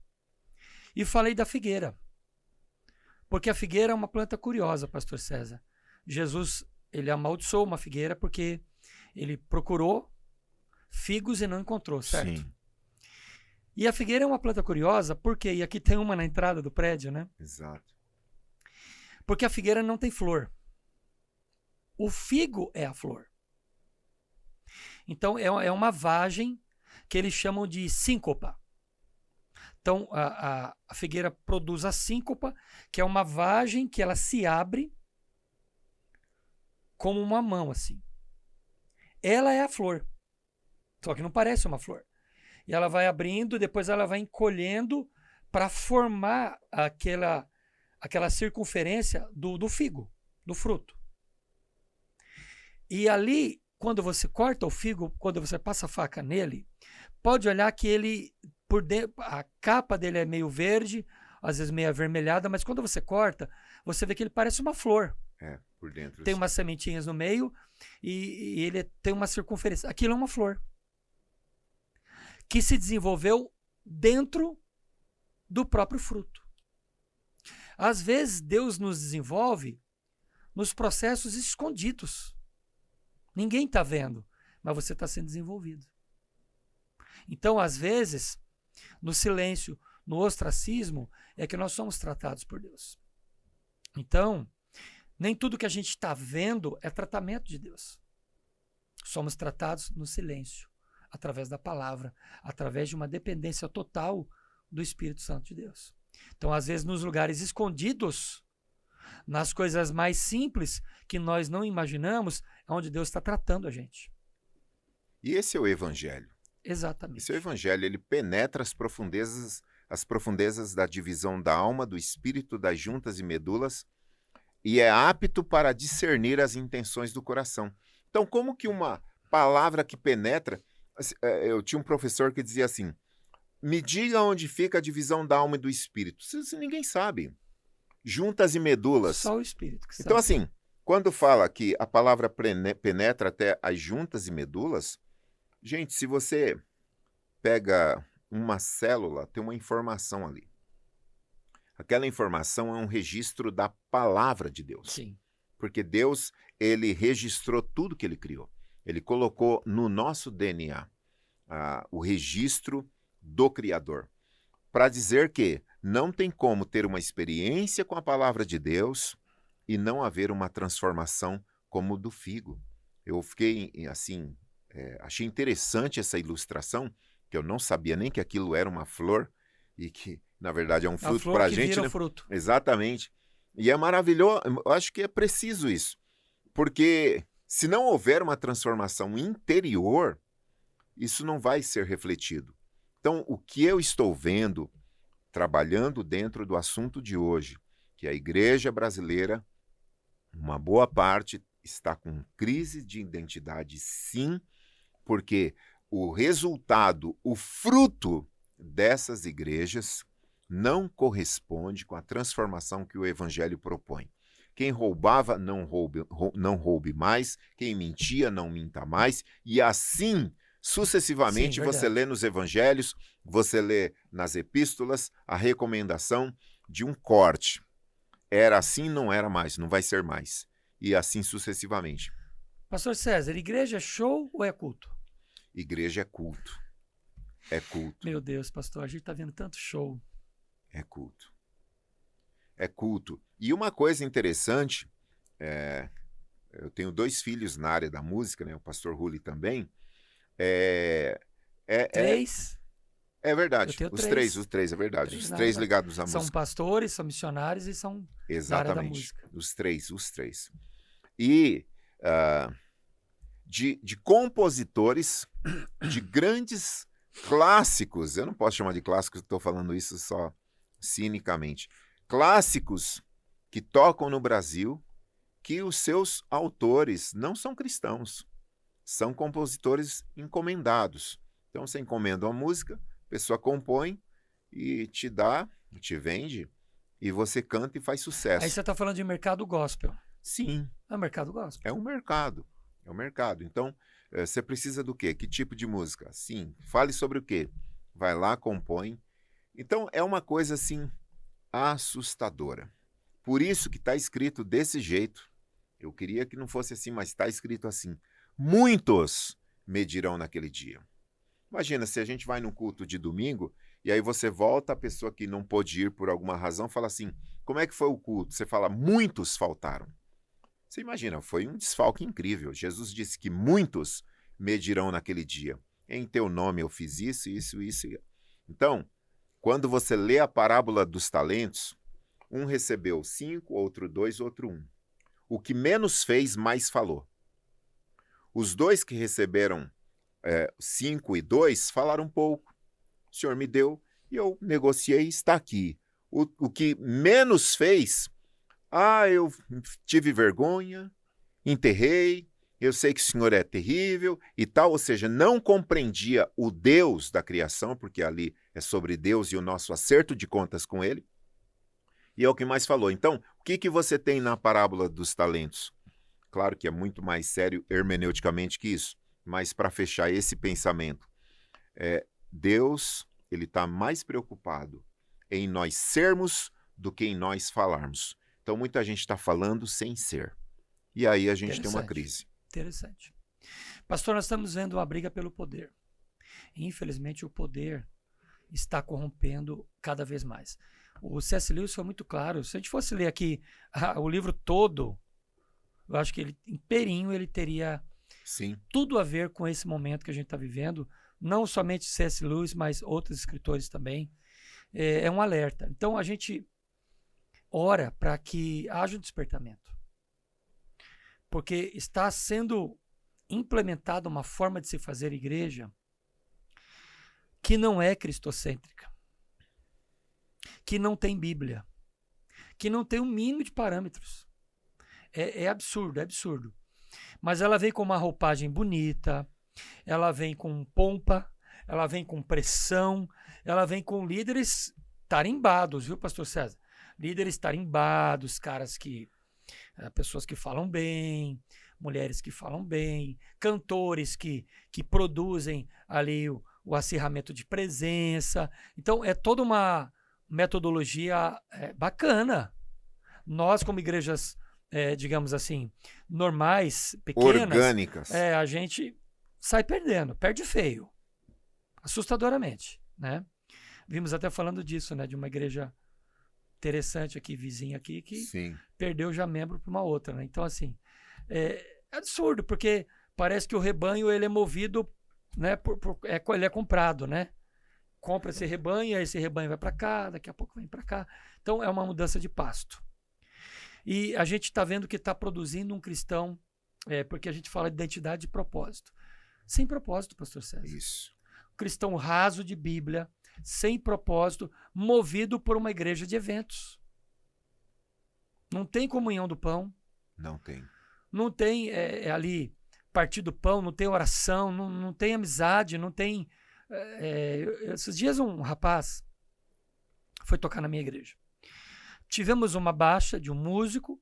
E falei da figueira. Porque a figueira é uma planta curiosa, pastor César. Jesus, ele amaldiçoou uma figueira porque ele procurou figos e não encontrou, certo? Sim. E a figueira é uma planta curiosa porque, e aqui tem uma na entrada do prédio, né? Exato. Porque a figueira não tem flor. O figo é a flor. Então, é uma vagem que eles chamam de síncopa. Então, a figueira produz a síncopa, que é uma vagem que ela se abre como uma mão, assim. Ela é a flor, só que não parece uma flor. E ela vai abrindo, depois ela vai encolhendo para formar aquela circunferência do figo, do fruto. E ali, quando você corta o figo, quando você passa a faca nele, pode olhar que ele, por dentro, a capa dele é meio verde, às vezes meio avermelhada, mas quando você corta, você vê que ele parece uma flor. Por dentro. Tem umas sementinhas no meio e ele tem uma circunferência. Aquilo é uma flor que se desenvolveu dentro do próprio fruto. Às vezes, Deus nos desenvolve nos processos escondidos. Ninguém está vendo, mas você está sendo desenvolvido. Então, às vezes, no silêncio, no ostracismo, é que nós somos tratados por Deus. Então, nem tudo que a gente está vendo é tratamento de Deus. Somos tratados no silêncio, através da palavra, através de uma dependência total do Espírito Santo de Deus. Então, às vezes, nos lugares escondidos, nas coisas mais simples que nós não imaginamos, é onde Deus está tratando a gente. E esse é o Evangelho. Exatamente. Esse é o Evangelho, ele penetra as profundezas da divisão da alma, do espírito, das juntas e medulas, e é apto para discernir as intenções do coração. Então, como que uma palavra que penetra... Eu tinha um professor que dizia assim, me diga onde fica a divisão da alma e do espírito. Isso ninguém sabe. Juntas e medulas. Só o espírito que sabe. Então, assim, quando fala que a palavra penetra até as juntas e medulas, gente, se você pega uma célula, tem uma informação ali. Aquela informação é um registro da palavra de Deus. Sim. Porque Deus, ele registrou tudo que ele criou. Ele colocou no nosso DNA o registro do Criador. Para dizer que não tem como ter uma experiência com a palavra de Deus e não haver uma transformação como do figo. Eu fiquei assim, achei interessante essa ilustração, que eu não sabia nem que aquilo era uma flor e que, na verdade, é um fruto para a gente. Vira né? fruto. Exatamente. E é maravilhoso, eu acho que é preciso isso, porque se não houver uma transformação interior, isso não vai ser refletido. Então, o que eu estou vendo, trabalhando dentro do assunto de hoje, que a igreja brasileira, uma boa parte, está com crise de identidade, sim, porque o resultado, o fruto dessas igrejas não corresponde com a transformação que o Evangelho propõe. Quem roubava, não roube mais. Quem mentia, não minta mais. E assim, sucessivamente, Sim, você lê nos Evangelhos, você lê nas epístolas a recomendação de um corte. Era assim, não era mais, não vai ser mais. E assim sucessivamente. Pastor César, igreja é show ou é culto? Igreja é culto. É culto. Meu Deus, pastor, a gente está vendo tanto show. É culto. É culto. E uma coisa interessante, eu tenho 2 filhos na área da música, né? O pastor Rulli também. 3? É verdade. Eu tenho Os 3. três, é verdade. 3 Os na 3 área. ligados à São música. pastores, são missionários e são da área da Exatamente. música. Os três. E de compositores, de grandes clássicos, eu não posso chamar de clássicos, estou falando isso só cinicamente, clássicos que tocam no Brasil, que os seus autores não são cristãos, são compositores encomendados. Então você encomenda uma música, a pessoa compõe e te dá, te vende, e você canta e faz sucesso. Aí você está falando de mercado gospel. Sim. É mercado gospel. É um mercado. É um mercado. Então, você precisa do quê? Que tipo de música? Sim. Fale sobre o quê? Vai lá, compõe. Então, é uma coisa, assim, assustadora. Por isso que está escrito desse jeito. Eu queria que não fosse assim, mas está escrito assim. Muitos medirão naquele dia. Imagina, se a gente vai num culto de domingo, e aí você volta, a pessoa que não pôde ir por alguma razão, fala assim, como é que foi o culto? Você fala, muitos faltaram. Você imagina, foi um desfalque incrível. Jesus disse que muitos medirão naquele dia? Em teu nome eu fiz isso, isso, isso. Então, quando você lê a parábola dos talentos, um recebeu 5, outro 2, outro 1. O que menos fez, mais falou. Os 2 que receberam 5 e 2 falaram pouco. O Senhor me deu e eu negociei, está aqui. O que menos fez, eu tive vergonha, enterrei, eu sei que o Senhor é terrível e tal, ou seja, não compreendia o Deus da criação, porque ali é sobre Deus e o nosso acerto de contas com ele. E é o que mais falou. Então, o que você tem na parábola dos talentos? Claro que é muito mais sério hermeneuticamente que isso, mas para fechar esse pensamento, Deus, ele está mais preocupado em nós sermos do que em nós falarmos. Então, muita gente está falando sem ser. E aí a gente tem uma crise. Interessante. Pastor, nós estamos vendo uma briga pelo poder. Infelizmente, o poder está corrompendo cada vez mais. O C.S. Lewis foi muito claro. Se a gente fosse ler aqui o livro todo, eu acho que ele, inteirinho, ele teria tudo a ver com esse momento que a gente está vivendo. Não somente C.S. Lewis, mas outros escritores também. É um alerta. Então, a gente ora para que haja um despertamento. Porque está sendo implementada uma forma de se fazer igreja que não é cristocêntrica, que não tem Bíblia, que não tem um mínimo de parâmetros. É absurdo, é absurdo. Mas ela vem com uma roupagem bonita, ela vem com pompa, ela vem com pressão, ela vem com líderes tarimbados, viu, pastor César? Líderes tarimbados, pessoas que falam bem, mulheres que falam bem, cantores que produzem ali o acirramento de presença. Então, é toda uma metodologia bacana. Nós, como igrejas, digamos assim, normais, pequenas, orgânicas, a gente sai perdendo, perde feio, assustadoramente, né? Vimos até falando disso, né? De uma igreja interessante aqui, vizinha aqui, que perdeu já membro para uma outra, né? Então, assim, é absurdo, porque parece que o rebanho, ele é movido, né? Ele é comprado, né? Compra esse rebanho, aí esse rebanho vai para cá, daqui a pouco vem para cá. Então, é uma mudança de pasto. E a gente está vendo que está produzindo um cristão, porque a gente fala de identidade e propósito. Sem propósito, pastor César. Isso. Cristão raso de Bíblia, sem propósito, movido por uma igreja de eventos. Não tem comunhão do pão. Não tem. Não tem ali partir do pão, não tem oração, não tem amizade, não tem... esses dias um rapaz foi tocar na minha igreja. Tivemos uma baixa de um músico,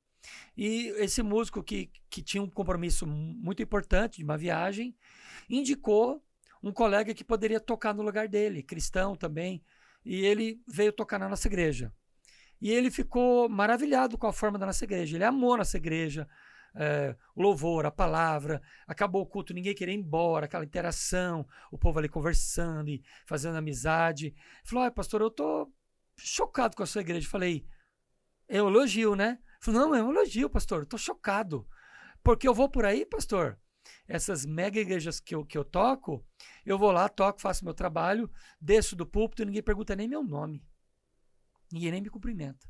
e esse músico que tinha um compromisso muito importante de uma viagem, indicou um colega que poderia tocar no lugar dele, cristão também, e ele veio tocar na nossa igreja. E ele ficou maravilhado com a forma da nossa igreja, ele amou a nossa igreja, o louvor, a palavra, acabou o culto, ninguém queria ir embora, aquela interação, o povo ali conversando e fazendo amizade. Ele falou, pastor, eu tô chocado com a sua igreja. Eu falei, é um elogio, né? Ele falou, não, é um elogio, pastor, eu tô chocado, porque eu vou por aí, pastor, essas mega igrejas que eu toco, eu vou lá, toco, faço meu trabalho, desço do púlpito e ninguém pergunta nem meu nome. Ninguém nem me cumprimenta.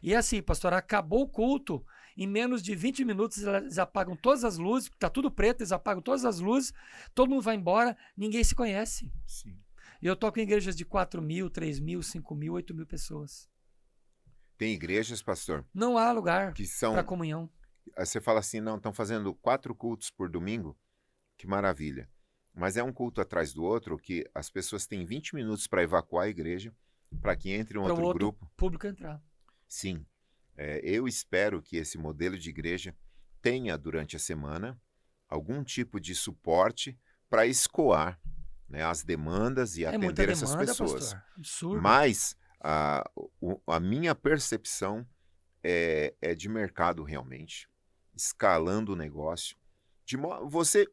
E assim, pastor, acabou o culto, em menos de 20 minutos eles apagam todas as luzes, está tudo preto, eles apagam todas as luzes, todo mundo vai embora, ninguém se conhece. Sim. E eu toco em igrejas de 4.000, 3.000, 5.000, 8.000 pessoas. Tem igrejas, pastor? Não há lugar para comunhão. Aí você fala assim, não, estão fazendo 4 cultos por domingo? Que maravilha. Mas é um culto atrás do outro que as pessoas têm 20 minutos para evacuar a igreja, para que entre um outro grupo. Público entrar. Sim. Eu espero que esse modelo de igreja tenha, durante a semana, algum tipo de suporte para escoar, né, as demandas e atender essas pessoas. Pastor. Absurdo. Mas a minha percepção é de mercado realmente, escalando o negócio. Você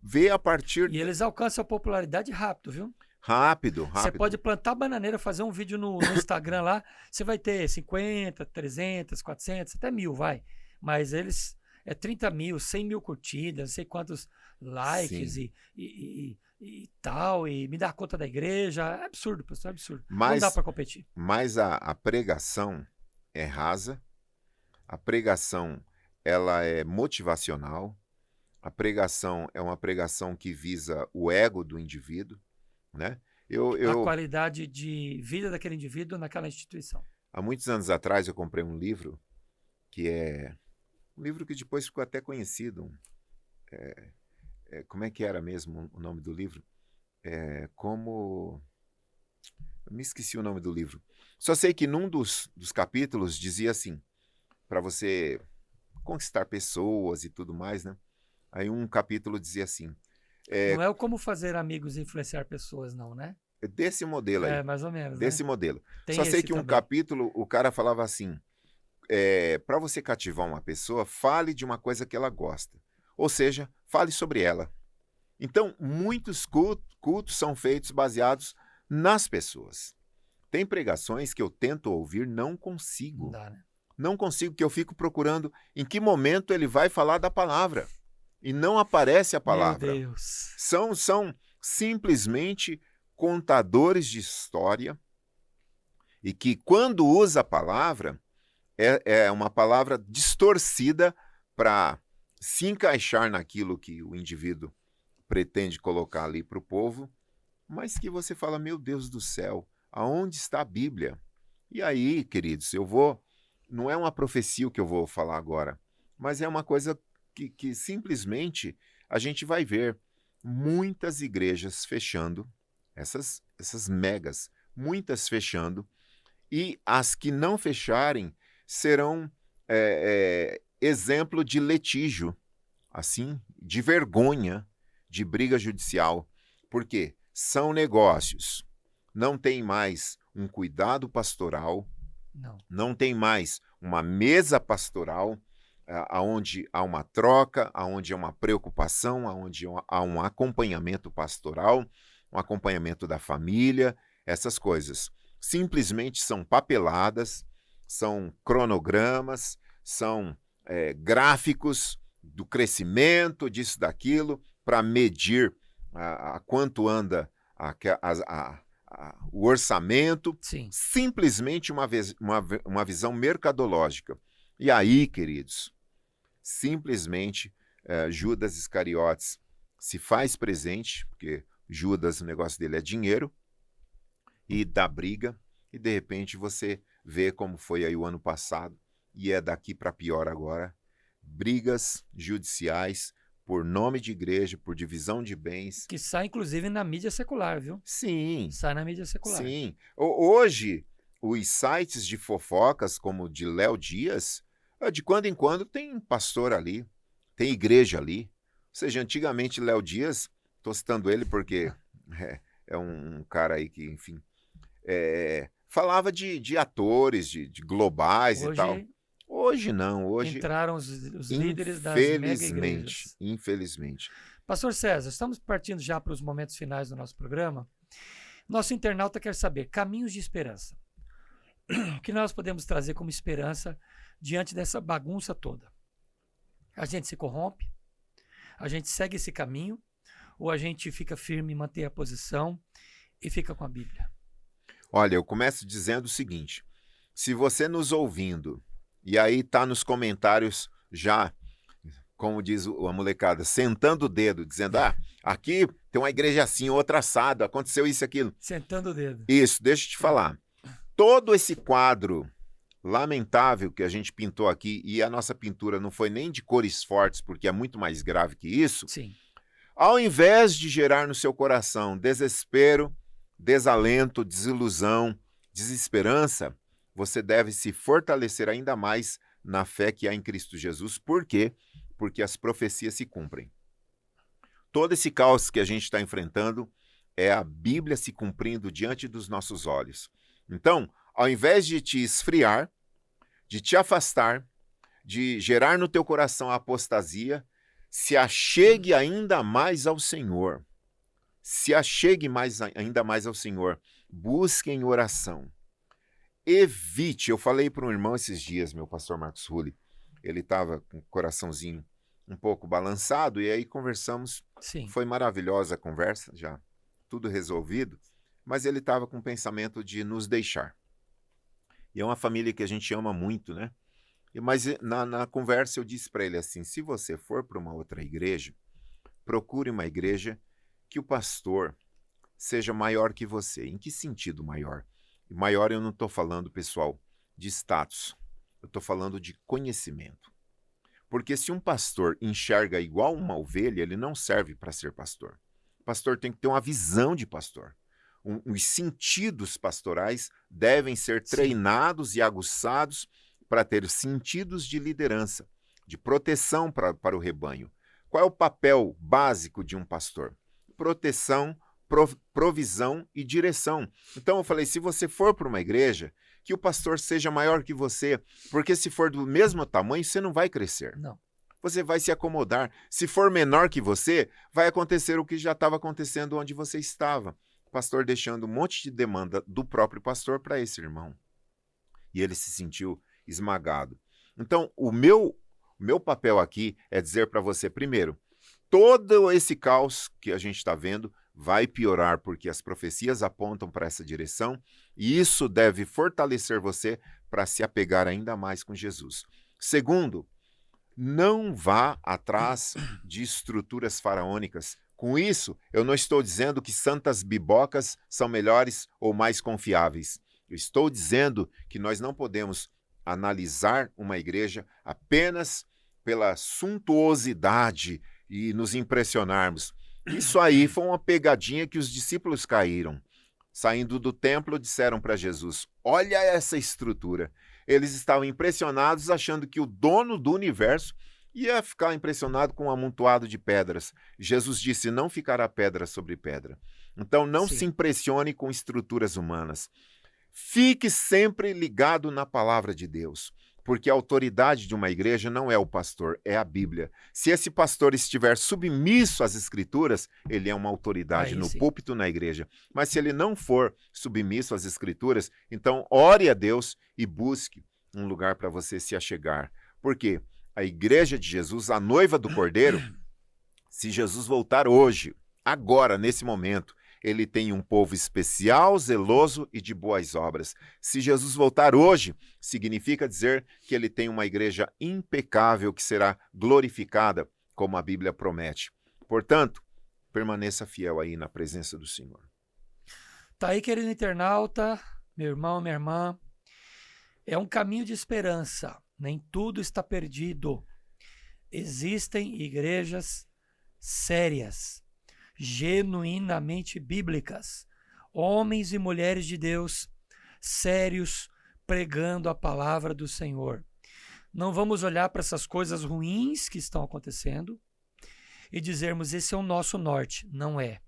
vê a partir... E eles alcançam a popularidade rápido, viu? Rápido. Você pode plantar bananeira, fazer um vídeo no Instagram lá, você vai ter 50, 300, 400, até 1.000, vai. Mas eles 30 mil, 100 mil curtidas, não sei quantos likes Sim. e tal, e me dá conta da igreja. É absurdo, pastor, é absurdo. Não dá Mas, para competir. mas a pregação é rasa, a pregação ela é motivacional, a pregação é uma pregação que visa o ego do indivíduo, né? A qualidade de vida daquele indivíduo naquela instituição. Há muitos anos atrás eu comprei um livro que é um livro que depois ficou até conhecido. Como é que era mesmo o nome do livro? Eu me esqueci o nome do livro. Só sei que num dos capítulos dizia assim, para você conquistar pessoas e tudo mais, né? Aí um capítulo dizia assim, Não é o como fazer amigos e influenciar pessoas, não, né? desse modelo aí, É, mais ou menos, desse né? modelo. Tem Só sei esse que um também. capítulo, o cara falava assim, para você cativar uma pessoa, fale de uma coisa que ela gosta. Ou seja, fale sobre ela. Então, muitos cultos são feitos baseados nas pessoas. Tem pregações que eu tento ouvir, não Não consigo. dá, né? Não consigo, que eu fico procurando em que momento ele vai falar da palavra. E não aparece a Meu palavra. Deus. São simplesmente contadores de história e que, quando usa a palavra, é uma palavra distorcida para se encaixar naquilo que o indivíduo pretende colocar ali para o povo, mas que você fala, meu Deus do céu, aonde está a Bíblia? E aí, queridos, não é uma profecia o que eu vou falar agora, mas é uma coisa que simplesmente a gente vai ver muitas igrejas fechando, essas megas, muitas fechando, e as que não fecharem serão exemplo de litígio, assim, de vergonha, de briga judicial. Por quê? São negócios. Não tem mais um cuidado pastoral, não tem mais uma mesa pastoral, onde há uma troca, onde há uma preocupação, onde há um acompanhamento pastoral, um acompanhamento da família, essas coisas. Simplesmente são papeladas, são cronogramas, são gráficos do crescimento, disso, daquilo, para medir a quanto anda o orçamento. Sim. Simplesmente uma visão mercadológica. E aí, queridos, simplesmente Judas Iscariotes se faz presente, porque Judas, o negócio dele é dinheiro, e dá briga, e de repente você vê como foi aí o ano passado, e é daqui para pior agora, brigas judiciais por nome de igreja, por divisão de bens. Que sai, inclusive, na mídia secular, viu? Sim. Sai na mídia secular. Sim. Hoje, os sites de fofocas, como o de Léo Dias, de quando em quando tem pastor ali, tem igreja ali. Ou seja, antigamente Léo Dias, estou citando ele porque é um cara aí que, enfim, falava de atores, de globais Hoje, e tal. Hoje não, hoje entraram os líderes das mega igrejas. Infelizmente. Pastor César, estamos partindo já para os momentos finais do nosso programa. Nosso internauta quer saber caminhos de esperança. O que nós podemos trazer como esperança diante dessa bagunça toda? A gente se corrompe? A gente segue esse caminho? Ou a gente fica firme e mantém a posição e fica com a Bíblia? Olha, eu começo dizendo o seguinte, se você nos ouvindo, e aí está nos comentários já, como diz a molecada, sentando o dedo, dizendo, aqui tem uma igreja assim, outra assado, aconteceu isso e aquilo. Sentando o dedo. Isso, deixa eu te falar. Todo esse quadro lamentável que a gente pintou aqui, e a nossa pintura não foi nem de cores fortes, porque é muito mais grave que isso, Sim. Ao invés de gerar no seu coração desespero, desalento, desilusão, desesperança, você deve se fortalecer ainda mais na fé que há em Cristo Jesus. Por quê? Porque as profecias se cumprem. Todo esse caos que a gente está enfrentando é a Bíblia se cumprindo diante dos nossos olhos. Então, ao invés de te esfriar, de te afastar, de gerar no teu coração a apostasia, se achegue ainda mais ao Senhor. Se achegue ainda mais ao Senhor. Busque em oração. Evite, eu falei para um irmão esses dias, meu pastor Marcos Rulli, ele estava com o coraçãozinho um pouco balançado, e aí conversamos. Sim. Foi maravilhosa a conversa, já tudo resolvido, mas ele estava com o pensamento de nos deixar. E é uma família que a gente ama muito, né? Mas na conversa eu disse para ele assim, se você for para uma outra igreja, procure uma igreja que o pastor seja maior que você. Em que sentido maior? Maior eu não estou falando, pessoal, de status. Eu estou falando de conhecimento. Porque se um pastor enxerga igual uma ovelha, ele não serve para ser pastor. O pastor tem que ter uma visão de pastor. Os sentidos pastorais devem ser treinados e aguçados para ter sentidos de liderança, de proteção para o rebanho. Qual é o papel básico de um pastor? Proteção, provisão e direção. Então eu falei, se você for para uma igreja, que o pastor seja maior que você, porque se for do mesmo tamanho, você não vai crescer. Não. Você vai se acomodar. Se for menor que você, vai acontecer o que já estava acontecendo onde você estava. O pastor deixando um monte de demanda do próprio pastor para esse irmão. E ele se sentiu esmagado. Então, o meu papel aqui é dizer para você, primeiro, todo esse caos que a gente está vendo vai piorar porque as profecias apontam para essa direção e isso deve fortalecer você para se apegar ainda mais com Jesus. Segundo, não vá atrás de estruturas faraônicas. Com isso, eu não estou dizendo que santas bibocas são melhores ou mais confiáveis. Eu estou dizendo que nós não podemos analisar uma igreja apenas pela suntuosidade e nos impressionarmos. Isso aí foi uma pegadinha que os discípulos caíram. Saindo do templo, disseram para Jesus, olha essa estrutura. Eles estavam impressionados, achando que o dono do universo ia ficar impressionado com um amontoado de pedras. Jesus disse, não ficará pedra sobre pedra. Então não se impressione com estruturas humanas. Fique sempre ligado na palavra de Deus, porque a autoridade de uma igreja não é o pastor, é a Bíblia. Se esse pastor estiver submisso às Escrituras, ele é uma autoridade no púlpito na igreja. Mas se ele não for submisso às Escrituras, então ore a Deus e busque um lugar para você se achegar. Porque a igreja de Jesus, a noiva do Cordeiro, se Jesus voltar hoje, agora, nesse momento, ele tem um povo especial, zeloso e de boas obras. Se Jesus voltar hoje, significa dizer que ele tem uma igreja impecável que será glorificada, como a Bíblia promete. Portanto, permaneça fiel aí na presença do Senhor. Tá aí, querido internauta, meu irmão, minha irmã. É um caminho de esperança. Nem tudo está perdido. Existem igrejas sérias, genuinamente bíblicas, homens e mulheres de Deus sérios pregando a palavra do Senhor. Não vamos olhar para essas coisas ruins que estão acontecendo e dizermos esse é o nosso norte. Não é.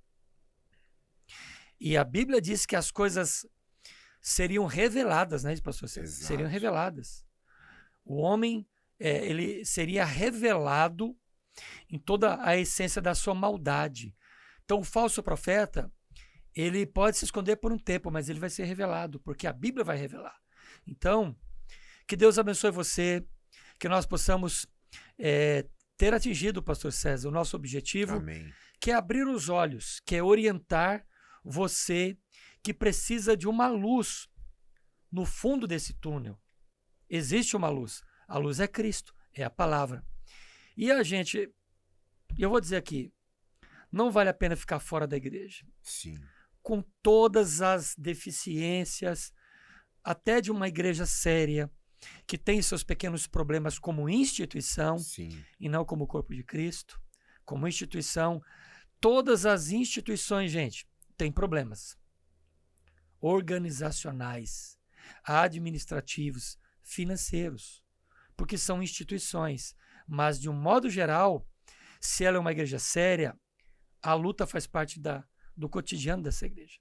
E a Bíblia diz que as coisas seriam reveladas, né, pastor César? Exato. Seriam reveladas. O homem, ele seria revelado em toda a essência da sua maldade. Então, o falso profeta, ele pode se esconder por um tempo, mas ele vai ser revelado, porque a Bíblia vai revelar. Então, que Deus abençoe você, que nós possamos ter atingido, pastor César, o nosso objetivo, Amém. que é abrir os olhos, que é orientar você que precisa de uma luz no fundo desse túnel. Existe uma luz. A luz é Cristo, é a palavra. E a gente, eu vou dizer aqui, não vale a pena ficar fora da igreja. Sim. Com todas as deficiências, até de uma igreja séria, que tem seus pequenos problemas como instituição, Sim. e não como corpo de Cristo, como instituição. Todas as instituições, gente, têm problemas organizacionais, administrativos, financeiros, porque são instituições. Mas, de um modo geral, se ela é uma igreja séria, a luta faz parte do cotidiano dessa igreja.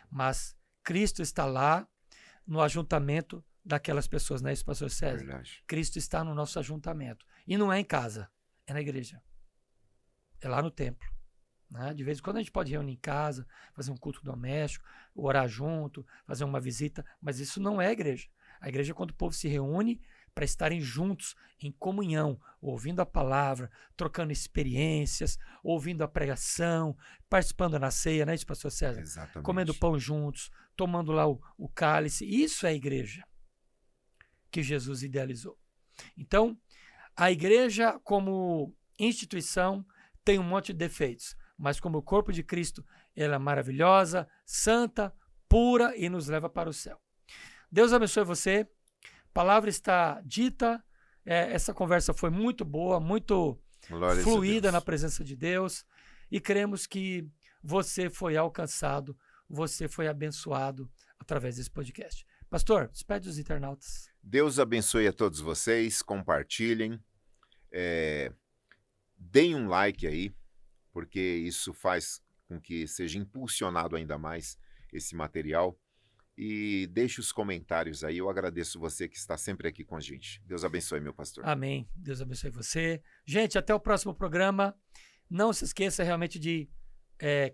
Mas Cristo está lá no ajuntamento daquelas pessoas, não é isso, pastor César? Verdade. Cristo está no nosso ajuntamento. E não é em casa, é na igreja. É lá no templo. Né? De vez em quando a gente pode reunir em casa, fazer um culto doméstico, orar junto, fazer uma visita, mas isso não é igreja. A igreja é quando o povo se reúne para estarem juntos em comunhão, ouvindo a palavra, trocando experiências, ouvindo a pregação, participando da ceia, não é isso, pastor César? Exatamente. Comendo pão juntos, tomando lá o cálice. Isso é a igreja que Jesus idealizou. Então, a igreja como instituição tem um monte de defeitos, mas como corpo de Cristo, ela é maravilhosa, santa, pura e nos leva para o céu. Deus abençoe você. A palavra está dita. Essa conversa foi muito boa, muito Glórias fluida na presença de Deus. E cremos que você foi alcançado, você foi abençoado através desse podcast. Pastor, despede os internautas. Deus abençoe a todos vocês. Compartilhem. Deem um like aí, porque isso faz com que seja impulsionado ainda mais esse material. E deixe os comentários aí. Eu agradeço você que está sempre aqui com a gente. Deus abençoe, meu pastor. Amém. Deus abençoe você. Gente, até o próximo programa. Não se esqueça realmente de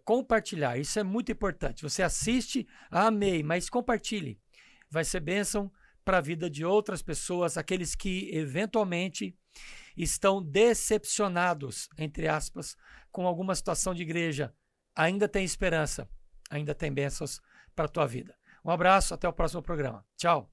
compartilhar. Isso é muito importante. Você assiste, amei, mas compartilhe. Vai ser bênção para a vida de outras pessoas, aqueles que eventualmente estão decepcionados, entre aspas, com alguma situação de igreja. Ainda tem esperança, ainda tem bênçãos para a tua vida. Um abraço, até o próximo programa. Tchau.